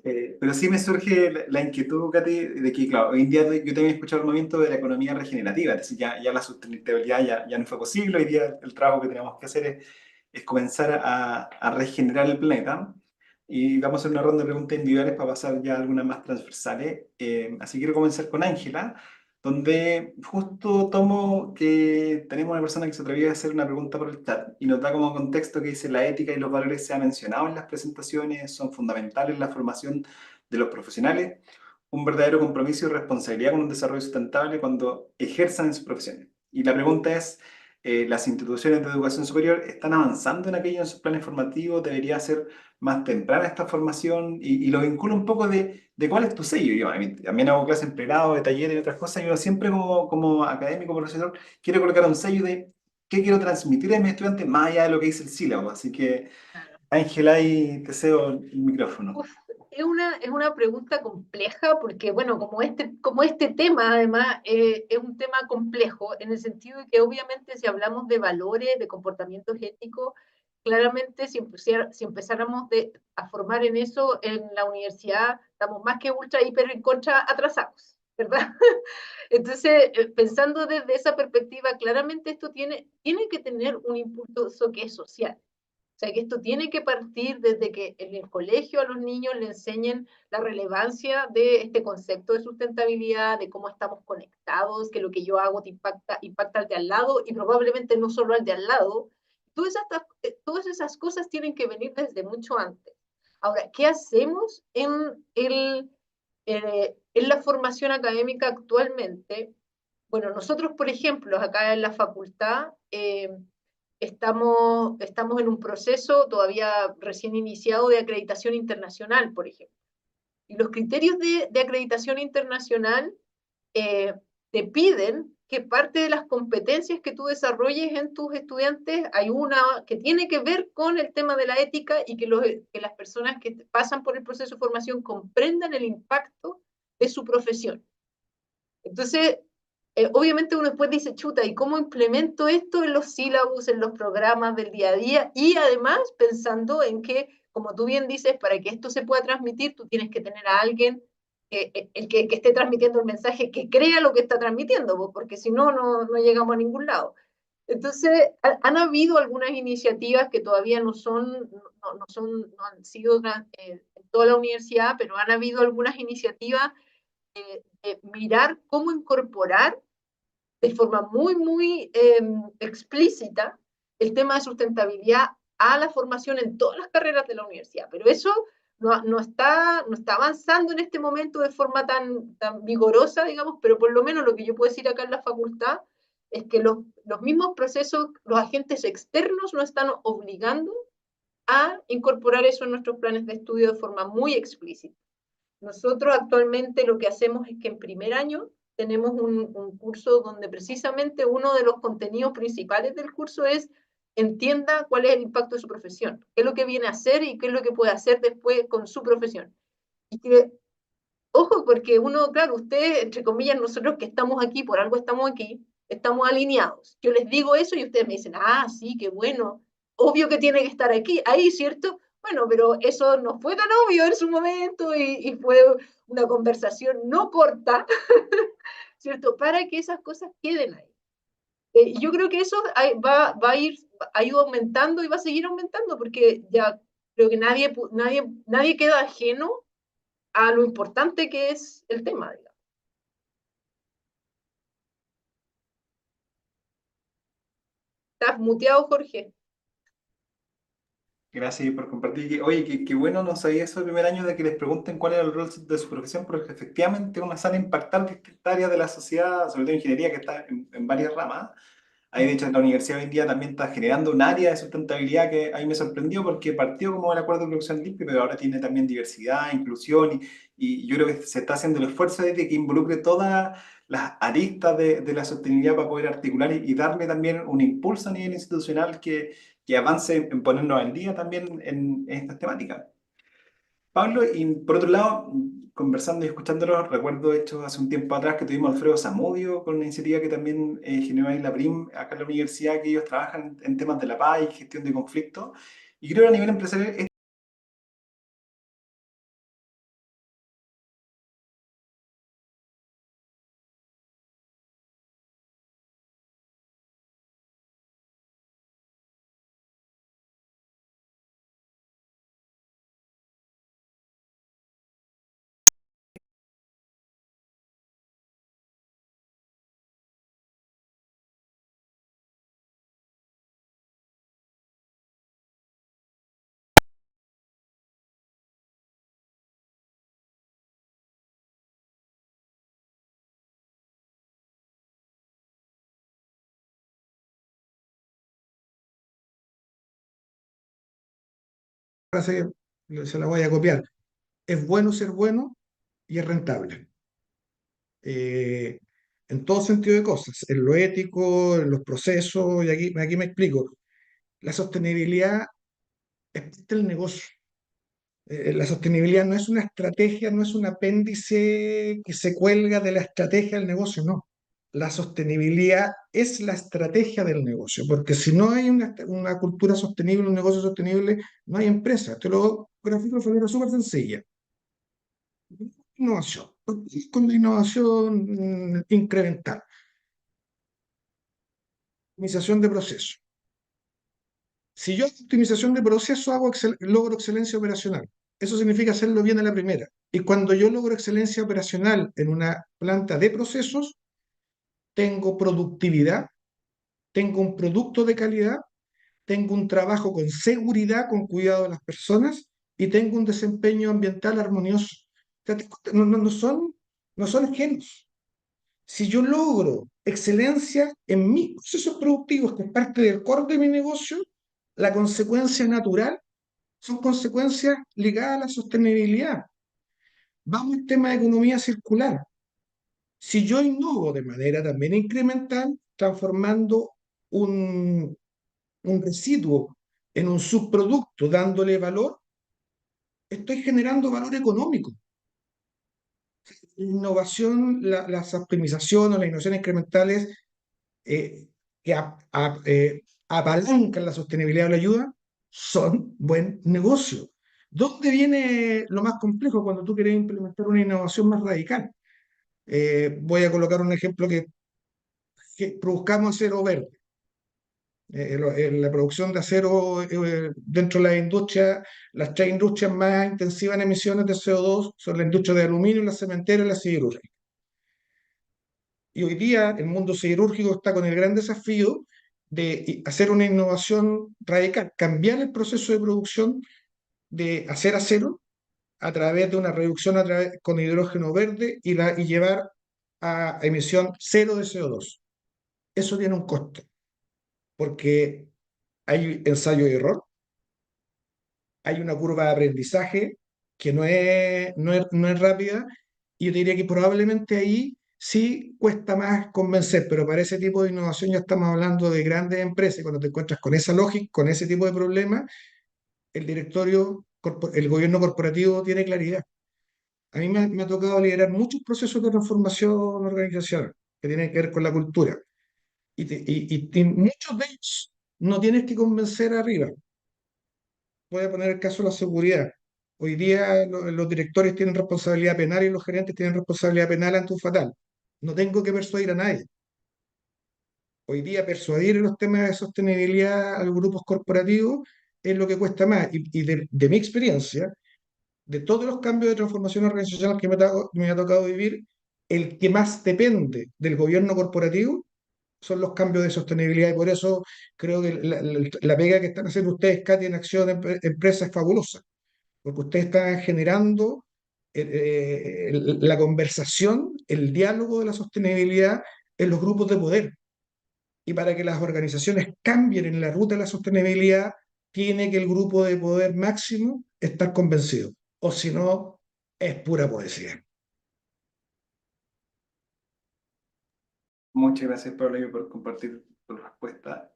Pero sí me surge la inquietud, Katy, de que, claro, hoy en día yo también he escuchado el movimiento de la economía regenerativa, es decir, ya la sustentabilidad ya no fue posible, hoy día el trabajo que tenemos que hacer es comenzar a regenerar el planeta. Y vamos a hacer una ronda de preguntas individuales para pasar ya a algunas más transversales. Así que quiero comenzar con Ángela, donde justo tomo que tenemos una persona que se atrevía a hacer una pregunta por el chat y nos da como contexto que dice: la ética y los valores se han mencionado en las presentaciones, son fundamentales en la formación de los profesionales, un verdadero compromiso y responsabilidad con un desarrollo sustentable cuando ejerzan en sus profesiones. Y la pregunta es, ¿las instituciones de educación superior están avanzando en aquello en sus planes formativos? ¿Debería ser más temprana esta formación? Y lo vinculo un poco de cuál es tu sello. Yo también hago clases en pregrado, de talleres y otras cosas. Yo siempre como académico, profesor, quiero colocar un sello de qué quiero transmitir a mis estudiantes más allá de lo que dice el sílabo. Así que, Ángela, ahí te cedo el micrófono. Uf, es una pregunta compleja porque, bueno, como este tema además es un tema complejo en el sentido de que obviamente si hablamos de valores, de comportamientos éticos, claramente si empezáramos a formar en eso en la universidad, estamos más que ultra, hiper en contra atrasados, ¿verdad? Entonces, pensando desde esa perspectiva, claramente esto tiene que tener un impulso que es social. O sea, que esto tiene que partir desde que en el colegio a los niños le enseñen la relevancia de este concepto de sustentabilidad, de cómo estamos conectados, que lo que yo hago te impacta, impacta al de al lado y probablemente no solo al de al lado. Todas esas cosas tienen que venir desde mucho antes. Ahora, ¿qué hacemos en la formación académica actualmente? Bueno, nosotros, por ejemplo, acá en la facultad, estamos en un proceso todavía recién iniciado de acreditación internacional, por ejemplo. Y los criterios de acreditación internacional eh, te piden que parte de las competencias que tú desarrolles en tus estudiantes, hay una que tiene que ver con el tema de la ética y que las personas que pasan por el proceso de formación comprendan el impacto de su profesión. Entonces, obviamente uno después dice, chuta, ¿y cómo implemento esto en los sílabos, en los programas del día a día? Y además pensando en que, como tú bien dices, para que esto se pueda transmitir, tú tienes que tener a alguien, que esté transmitiendo el mensaje, que crea lo que está transmitiendo, porque si no, no llegamos a ningún lado. Entonces, han habido algunas iniciativas que todavía no han sido en toda la universidad, pero han habido algunas iniciativas mirar cómo incorporar de forma muy explícita el tema de sustentabilidad a la formación en todas las carreras de la universidad. Pero eso no está avanzando en este momento de forma tan vigorosa, digamos, pero por lo menos lo que yo puedo decir acá en la facultad es que los mismos procesos, los agentes externos nos están obligando a incorporar eso en nuestros planes de estudio de forma muy explícita. Nosotros actualmente lo que hacemos es que en primer año tenemos un curso donde precisamente uno de los contenidos principales del curso es entienda cuál es el impacto de su profesión, qué es lo que viene a hacer y qué es lo que puede hacer después con su profesión. Y que, ojo, porque uno, claro, usted, entre comillas, nosotros que estamos aquí, por algo estamos aquí, estamos alineados. Yo les digo eso y ustedes me dicen, ah, sí, qué bueno, obvio que tiene que estar aquí, ahí, ¿cierto? Bueno, pero eso no fue tan obvio en su momento y fue una conversación no corta, ¿cierto? Para que esas cosas queden ahí. Yo creo que eso ha ido aumentando y va a seguir aumentando porque ya creo que nadie queda ajeno a lo importante que es el tema, digamos. ¿Estás muteado, Jorge? Gracias por compartir. Oye, qué bueno, no sabía eso el primer año de que les pregunten cuál era el rol de su profesión, porque efectivamente uno sale a impactar distintas áreas de la sociedad, sobre todo ingeniería, que está en varias ramas. Ahí, de hecho, en la universidad hoy en día también está generando un área de sustentabilidad que ahí me sorprendió porque partió como el acuerdo de producción limpia, pero ahora tiene también diversidad, inclusión y yo creo que se está haciendo el esfuerzo de que involucre todas las aristas de la sostenibilidad para poder articular y darle también un impulso a nivel institucional que avance en ponernos al día también en estas temáticas. Pablo, y por otro lado, conversando y escuchándolo, recuerdo hecho hace un tiempo atrás que tuvimos a Alfredo Zamudio con una iniciativa que también generó ahí la PRIM acá en la universidad, que ellos trabajan en temas de la paz y gestión de conflictos. Y creo que a nivel empresarial Frase se la voy a copiar. Es bueno ser bueno y es rentable. Eh, en todo sentido de cosas, en lo ético, en los procesos, y aquí me explico. La sostenibilidad es parte del negocio. La sostenibilidad no es una estrategia, no es un apéndice que se cuelga de la estrategia del negocio, no. La sostenibilidad es la estrategia del negocio, porque si no hay una cultura sostenible, un negocio sostenible, no hay empresa. Te lo grafico de manera súper sencilla. Innovación. Con la innovación incremental, optimización de procesos. Si yo hago optimización de proceso, logro excelencia operacional. Eso significa hacerlo bien a la primera. Y cuando yo logro excelencia operacional en una planta de procesos, tengo productividad, tengo un producto de calidad, tengo un trabajo con seguridad, con cuidado de las personas y tengo un desempeño ambiental armonioso. No son ajenos. Si yo logro excelencia en mis procesos productivos, que es parte del core de mi negocio, la consecuencia natural son consecuencias ligadas a la sostenibilidad. Vamos al tema de economía circular. Si yo innovo de manera también incremental, transformando un, un residuo en un subproducto, dándole valor, estoy generando valor económico. Innovación, las optimizaciones o las innovaciones incrementales eh, que apalancan la sostenibilidad o la ayuda son buen negocio. ¿Dónde viene lo más complejo cuando tú quieres implementar una innovación más radical? Voy a colocar un ejemplo que produzcamos acero verde. La producción de acero dentro de la industria, las tres industrias más intensivas en emisiones de CO2 son la industria de aluminio, la cementera y la siderúrgica. Y hoy día el mundo siderúrgico está con el gran desafío de hacer una innovación radical, cambiar el proceso de producción de hacer acero a través de una reducción con hidrógeno verde y llevar a emisión cero de CO2. Eso tiene un costo, porque hay ensayo y error, hay una curva de aprendizaje que no es rápida, y yo te diría que probablemente ahí sí cuesta más convencer, pero para ese tipo de innovación ya estamos hablando de grandes empresas, y cuando te encuentras con esa lógica, con ese tipo de problemas, el gobierno corporativo tiene claridad. A mí me ha tocado liderar muchos procesos de transformación organizacional que tienen que ver con la cultura, y muchos de ellos no tienes que convencer arriba. Voy a poner el caso de la seguridad. Hoy día los directores tienen responsabilidad penal y los gerentes tienen responsabilidad penal ante un fatal. No tengo que persuadir a nadie. Hoy día persuadir en los temas de sostenibilidad a los grupos corporativos es lo que cuesta más. Y de mi experiencia, de todos los cambios de transformación organizacional que me ha tocado vivir, el que más depende del gobierno corporativo son los cambios de sostenibilidad. Y por eso creo que la pega que están haciendo ustedes, Katy, en Acción Empresa, es fabulosa, porque ustedes están generando la conversación, el diálogo de la sostenibilidad en los grupos de poder. Y para que las organizaciones cambien en la ruta de la sostenibilidad, tiene que el grupo de poder máximo estar convencido. O si no, es pura poesía. Muchas gracias, Pablo, por compartir tu respuesta.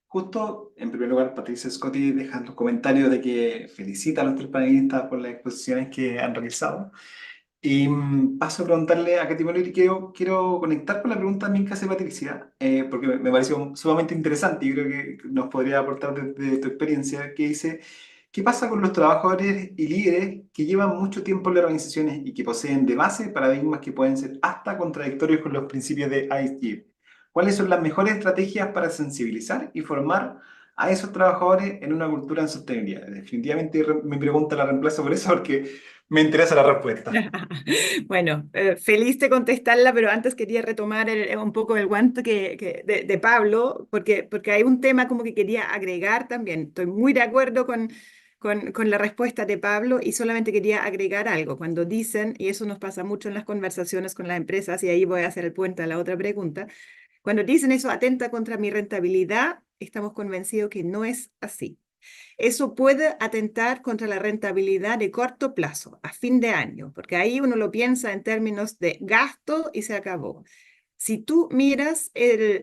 Justo, en primer lugar, Patricia Scotti deja los comentarios de que felicita a los tres panelistas por las exposiciones que han realizado. Y paso a preguntarle a Katy Molina, y quiero conectar con la pregunta también que hace Patricia, porque me pareció sumamente interesante y creo que nos podría aportar desde tu experiencia, que dice, ¿qué pasa con los trabajadores y líderes que llevan mucho tiempo en las organizaciones y que poseen de base paradigmas que pueden ser hasta contradictorios con los principios de ISG? ¿Cuáles son las mejores estrategias para sensibilizar y formar a esos trabajadores en una cultura en sostenibilidad? Definitivamente mi pregunta la reemplazo por eso porque me interesa la respuesta. Bueno, feliz de contestarla, pero antes quería retomar un poco el guante de Pablo, porque hay un tema como que quería agregar también. Estoy muy de acuerdo con la respuesta de Pablo y solamente quería agregar algo. Cuando dicen, y eso nos pasa mucho en las conversaciones con las empresas, y ahí voy a hacer el puente a la otra pregunta, cuando dicen eso atenta contra mi rentabilidad, estamos convencidos que no es así. Eso puede atentar contra la rentabilidad de corto plazo, a fin de año, porque ahí uno lo piensa en términos de gasto y se acabó. Si tú miras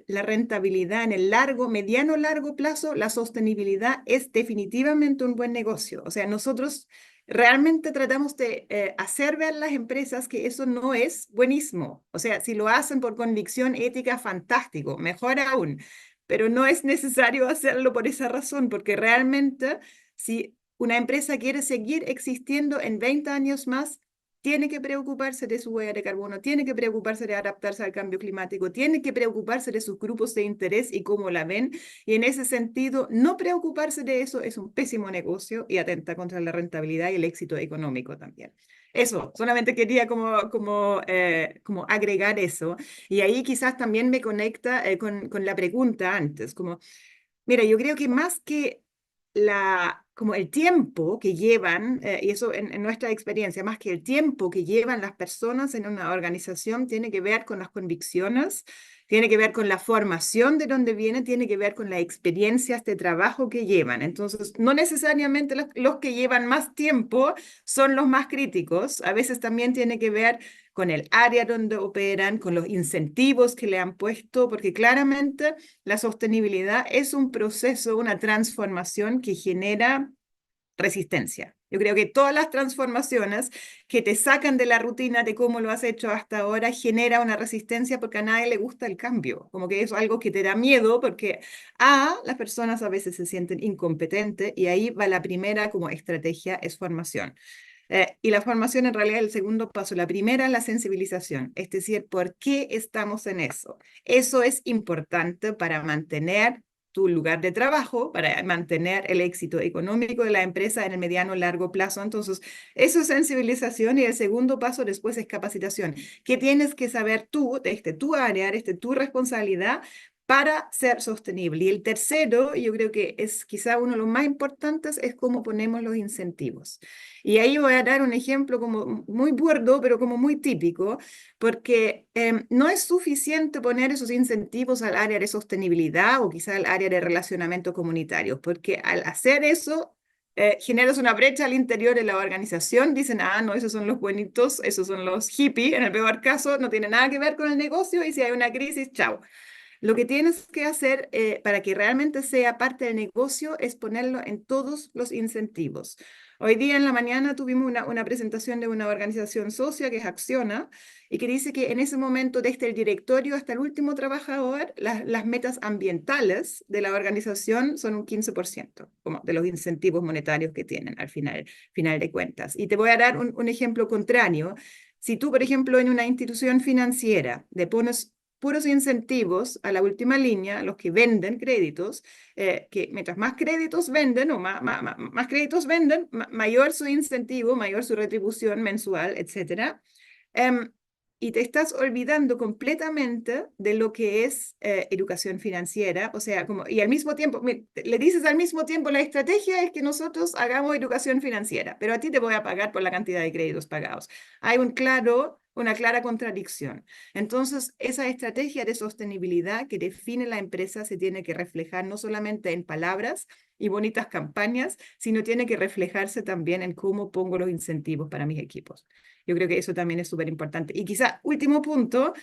la rentabilidad en el mediano largo plazo, la sostenibilidad es definitivamente un buen negocio. O sea, nosotros realmente tratamos de hacer ver a las empresas que eso no es buenísimo. O sea, si lo hacen por convicción ética, fantástico, mejor aún. Pero no es necesario hacerlo por esa razón, porque realmente si una empresa quiere seguir existiendo en 20 años más, tiene que preocuparse de su huella de carbono, tiene que preocuparse de adaptarse al cambio climático, tiene que preocuparse de sus grupos de interés y cómo la ven. Y en ese sentido, no preocuparse de eso es un pésimo negocio y atenta contra la rentabilidad y el éxito económico también. Eso, solamente quería como agregar eso. Y ahí quizás también me conecta con la pregunta antes, como, mira, yo creo que más que como el tiempo que llevan, y eso en nuestra experiencia, más que el tiempo que llevan las personas en una organización, tiene que ver con las convicciones, tiene que ver con la formación de donde vienen, tiene que ver con las experiencias de trabajo que llevan. Entonces, no necesariamente los que llevan más tiempo son los más críticos, a veces también tiene que ver con el área donde operan, con los incentivos que le han puesto, porque claramente la sostenibilidad es un proceso, una transformación que genera resistencia. Yo creo que todas las transformaciones que te sacan de la rutina de cómo lo has hecho hasta ahora genera una resistencia porque a nadie le gusta el cambio, como que es algo que te da miedo porque las personas a veces se sienten incompetentes y ahí va la primera como estrategia, es formación. Y la formación en realidad es el segundo paso. La primera es la sensibilización, es decir, ¿por qué estamos en eso? Eso es importante para mantener tu lugar de trabajo, para mantener el éxito económico de la empresa en el mediano y largo plazo. Entonces, eso es sensibilización y el segundo paso después es capacitación. ¿Qué tienes que saber tú, desde tu área, desde tu responsabilidad? Para ser sostenible. Y el tercero, yo creo que es quizá uno de los más importantes, es cómo ponemos los incentivos. Y ahí voy a dar un ejemplo como muy burdo, pero como muy típico, porque no es suficiente poner esos incentivos al área de sostenibilidad o quizá al área de relacionamiento comunitario, porque al hacer eso, generas una brecha al interior de la organización, dicen, no, esos son los buenitos, esos son los hippies, en el peor caso, no tiene nada que ver con el negocio y si hay una crisis, chao. Lo que tienes que hacer para que realmente sea parte del negocio es ponerlo en todos los incentivos. Hoy día en la mañana tuvimos una presentación de una organización socia que es Acciona y que dice que en ese momento, desde el directorio hasta el último trabajador, las metas ambientales de la organización son un 15%, como de los incentivos monetarios que tienen al final de cuentas. Y te voy a dar un ejemplo contrario. Si tú, por ejemplo, en una institución financiera le pones puros incentivos a la última línea, los que venden créditos, que mientras más créditos venden o más créditos venden, mayor su incentivo, mayor su retribución mensual, etcétera. Y te estás olvidando completamente de lo que es educación financiera, o sea, y al mismo tiempo, le dices al mismo tiempo, la estrategia es que nosotros hagamos educación financiera, pero a ti te voy a pagar por la cantidad de créditos pagados. Hay una clara contradicción. Entonces, esa estrategia de sostenibilidad que define la empresa se tiene que reflejar no solamente en palabras y bonitas campañas, sino tiene que reflejarse también en cómo pongo los incentivos para mis equipos. Yo creo que eso también es súper importante. Y quizá último punto,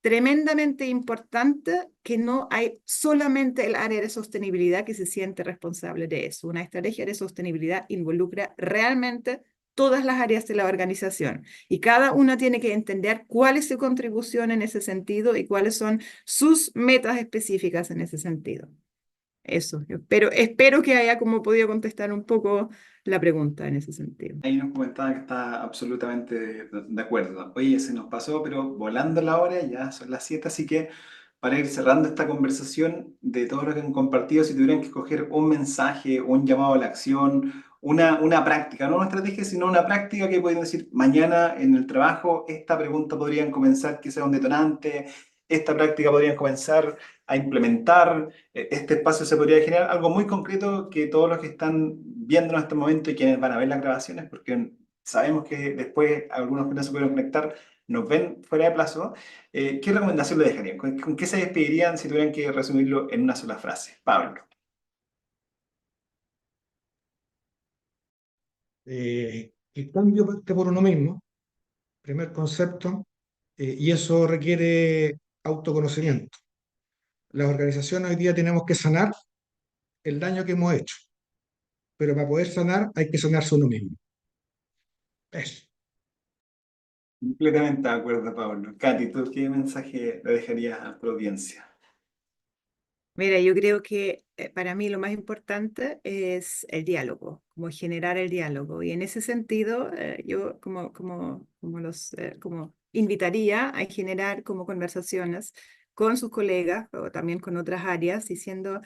tremendamente importante que no hay solamente el área de sostenibilidad que se siente responsable de eso. Una estrategia de sostenibilidad involucra realmente todas las áreas de la organización y cada una tiene que entender cuál es su contribución en ese sentido y cuáles son sus metas específicas en ese sentido. Eso, espero que haya como podido contestar un poco la pregunta en ese sentido. Ahí nos comentaba que está absolutamente de acuerdo. Oye, se nos pasó, pero volando la hora, ya son las 7, así que para ir cerrando esta conversación de todo lo que han compartido, si tuvieran que escoger un mensaje, un llamado a la acción, una práctica, no una estrategia, sino una práctica que pueden decir, mañana en el trabajo, esta pregunta podrían comenzar que sea un detonante, esta práctica podrían comenzar a implementar, este espacio se podría generar algo muy concreto que todos los que están viendo en este momento y quienes van a ver las grabaciones, porque sabemos que después algunos que no se pudieron conectar nos ven fuera de plazo. ¿Qué recomendación le dejarían? ¿Con qué se despedirían si tuvieran que resumirlo en una sola frase? Pablo. El cambio parte por uno mismo, primer concepto, y eso requiere autoconocimiento. Las organizaciones hoy día tenemos que sanar el daño que hemos hecho, pero para poder sanar hay que sanarse uno mismo. Eso. Completamente de acuerdo, Pablo. Katy, ¿tú qué mensaje le dejarías a tu audiencia? Mira, yo creo que para mí lo más importante es el diálogo, como generar el diálogo. Y en ese sentido, yo como invitaría a generar como conversaciones con sus colegas o también con otras áreas, diciendo,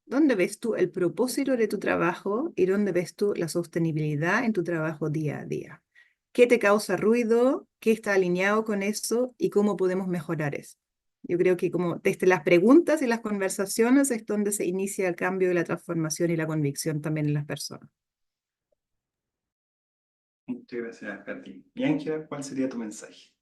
¿dónde ves tú el propósito de tu trabajo y dónde ves tú la sostenibilidad en tu trabajo día a día? ¿Qué te causa ruido? ¿Qué está alineado con eso? ¿Y cómo podemos mejorar eso? Yo creo que como desde las preguntas y las conversaciones es donde se inicia el cambio y la transformación y la convicción también en las personas. Muchas gracias, Katy. Y Ángela, ¿cuál sería tu mensaje?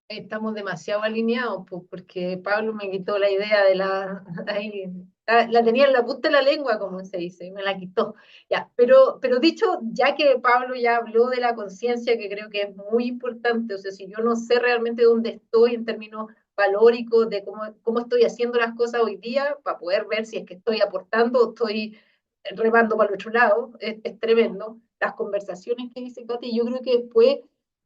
Estamos demasiado alineados, pues, porque Pablo me quitó la idea de la... ahí, la tenía en la punta de la lengua, como se dice, y me la quitó. Ya, pero dicho, ya que Pablo ya habló de la conciencia, que creo que es muy importante, o sea, si yo no sé realmente dónde estoy en términos valóricos, de cómo estoy haciendo las cosas hoy día, para poder ver si es que estoy aportando o estoy remando para el otro lado, es tremendo. Las conversaciones que dice Katy, yo creo que después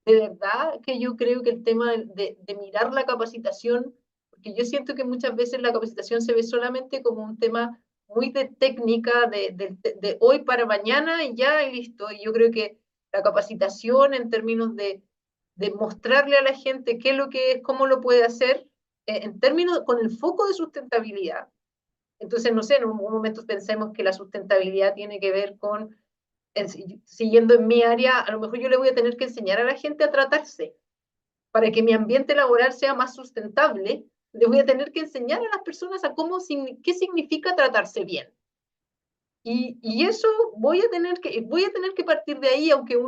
de verdad que yo creo que el tema de mirar la capacitación, porque yo siento que muchas veces la capacitación se ve solamente como un tema muy de técnica, de hoy para mañana y ya y listo. Y yo creo que la capacitación en términos de mostrarle a la gente qué es lo que es, cómo lo puede hacer, en términos con el foco de sustentabilidad. Entonces, no sé, en un momento pensemos que la sustentabilidad tiene que ver con siguiendo en mi área, a lo mejor yo le voy a tener que enseñar a la gente a tratarse. Para que mi ambiente laboral sea más sustentable, le voy a tener que enseñar a las personas a qué significa tratarse bien. Y eso voy a tener que partir de ahí, aunque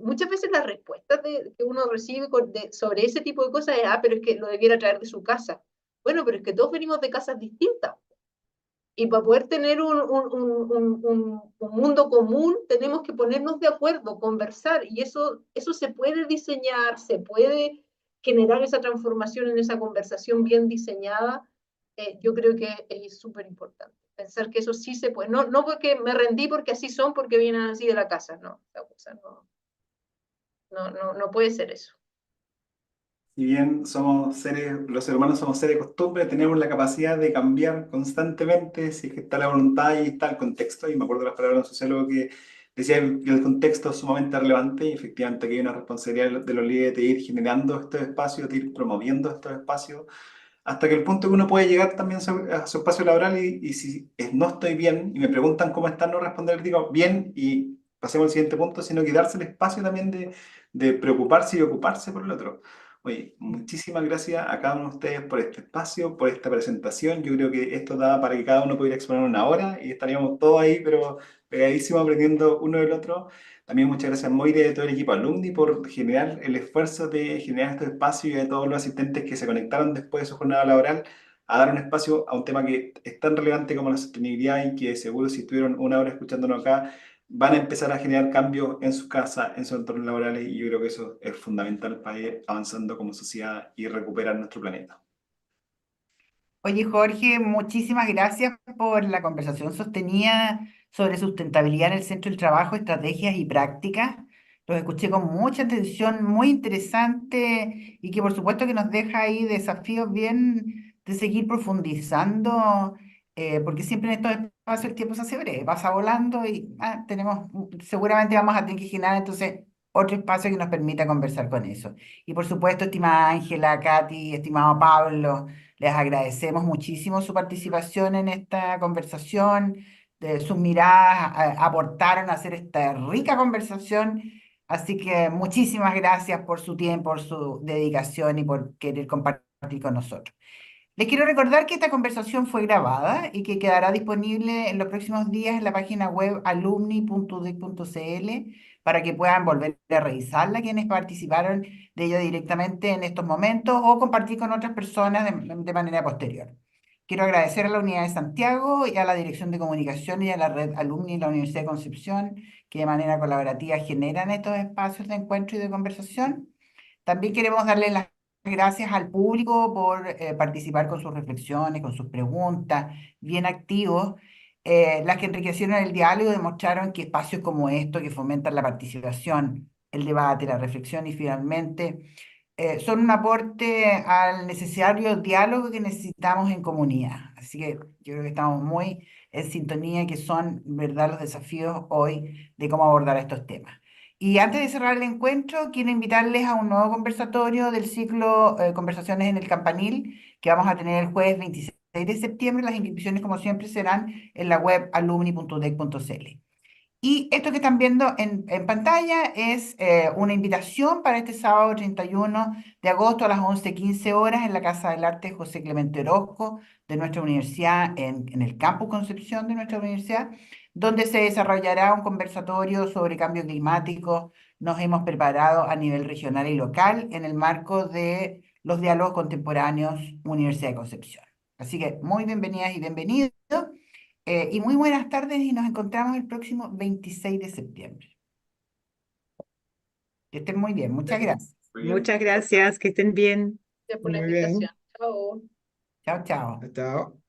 muchas veces las respuestas que uno recibe sobre ese tipo de cosas es, pero es que lo debiera traer de su casa. Bueno, pero es que todos venimos de casas distintas. Y para poder tener un mundo común, tenemos que ponernos de acuerdo, conversar, y eso se puede diseñar, se puede generar esa transformación en esa conversación bien diseñada. Yo creo que es súper importante. Pensar que eso sí se puede. No porque me rendí porque así son, porque vienen así de la casa, no. O sea, no puede ser eso. Si bien somos seres, los seres humanos somos seres de costumbre, tenemos la capacidad de cambiar constantemente si es que está la voluntad y está el contexto. Y me acuerdo de las palabras de un sociólogo que decía que el contexto es sumamente relevante y efectivamente aquí hay una responsabilidad de los líderes de ir generando estos espacios, de ir promoviendo estos espacios, hasta que el punto que uno puede llegar también a su espacio laboral y si no estoy bien y me preguntan cómo están, no responder, digo bien y pasemos al siguiente punto, sino que darse el espacio también de preocuparse y ocuparse por el otro. Oye, muchísimas gracias a cada uno de ustedes por este espacio, por esta presentación. Yo creo que esto da para que cada uno pudiera exponer una hora y estaríamos todos ahí, pero pegadísimos aprendiendo uno del otro. También muchas gracias, Moire, y a todo el equipo Alumni por generar el esfuerzo de generar este espacio y a todos los asistentes que se conectaron después de su jornada laboral a dar un espacio a un tema que es tan relevante como la sostenibilidad y que seguro si estuvieron una hora escuchándonos acá van a empezar a generar cambios en sus casas, en sus entornos laborales y yo creo que eso es fundamental para ir avanzando como sociedad y recuperar nuestro planeta. Oye, Jorge, muchísimas gracias por la conversación sostenida sobre sustentabilidad en el centro del trabajo, estrategias y prácticas. Los escuché con mucha atención, muy interesante y que por supuesto que nos deja ahí desafíos bien de seguir profundizando, porque siempre en estos espacios el tiempo se hace breve, pasa volando y seguramente vamos a tener que generar entonces otro espacio que nos permita conversar con eso. Y por supuesto, estimada Ángela, Katy, estimado Pablo. Les agradecemos muchísimo su participación en esta conversación, sus miradas aportaron a hacer esta rica conversación, así que muchísimas gracias por su tiempo, por su dedicación y por querer compartir con nosotros. Les quiero recordar que esta conversación fue grabada y que quedará disponible en los próximos días en la página web alumni.udec.cl para que puedan volver a revisarla quienes participaron de ella directamente en estos momentos o compartir con otras personas de manera posterior. Quiero agradecer a la Unidad de Santiago y a la Dirección de Comunicación y a la Red Alumni de la Universidad de Concepción que de manera colaborativa generan estos espacios de encuentro y de conversación. También queremos darle las gracias al público por participar con sus reflexiones, con sus preguntas, bien activos, las que enriquecieron el diálogo y demostraron que espacios como estos, que fomentan la participación, el debate, la reflexión y finalmente son un aporte al necesario diálogo que necesitamos en comunidad. Así que yo creo que estamos muy en sintonía, que son, ¿verdad?, los desafíos hoy de cómo abordar estos temas. Y antes de cerrar el encuentro, quiero invitarles a un nuevo conversatorio del ciclo Conversaciones en el Campanil, que vamos a tener el jueves 26 de septiembre. Las inscripciones, como siempre, serán en la web alumni.udec.cl. Y esto que están viendo en pantalla es una invitación para este sábado 31 de agosto a las 11:15 horas en la Casa del Arte José Clemente Orozco de nuestra universidad, en el Campus Concepción de nuestra universidad, donde se desarrollará un conversatorio sobre cambio climático. Nos hemos preparado a nivel regional y local en el marco de los diálogos contemporáneos Universidad de Concepción. Así que muy bienvenidas y bienvenidos. Y muy buenas tardes y nos encontramos el próximo 26 de septiembre. Que estén muy bien. Muchas gracias. Muy bien. Muchas gracias, que estén bien. Gracias por la Muy invitación. bien. Chao. Chao, chao. Chao.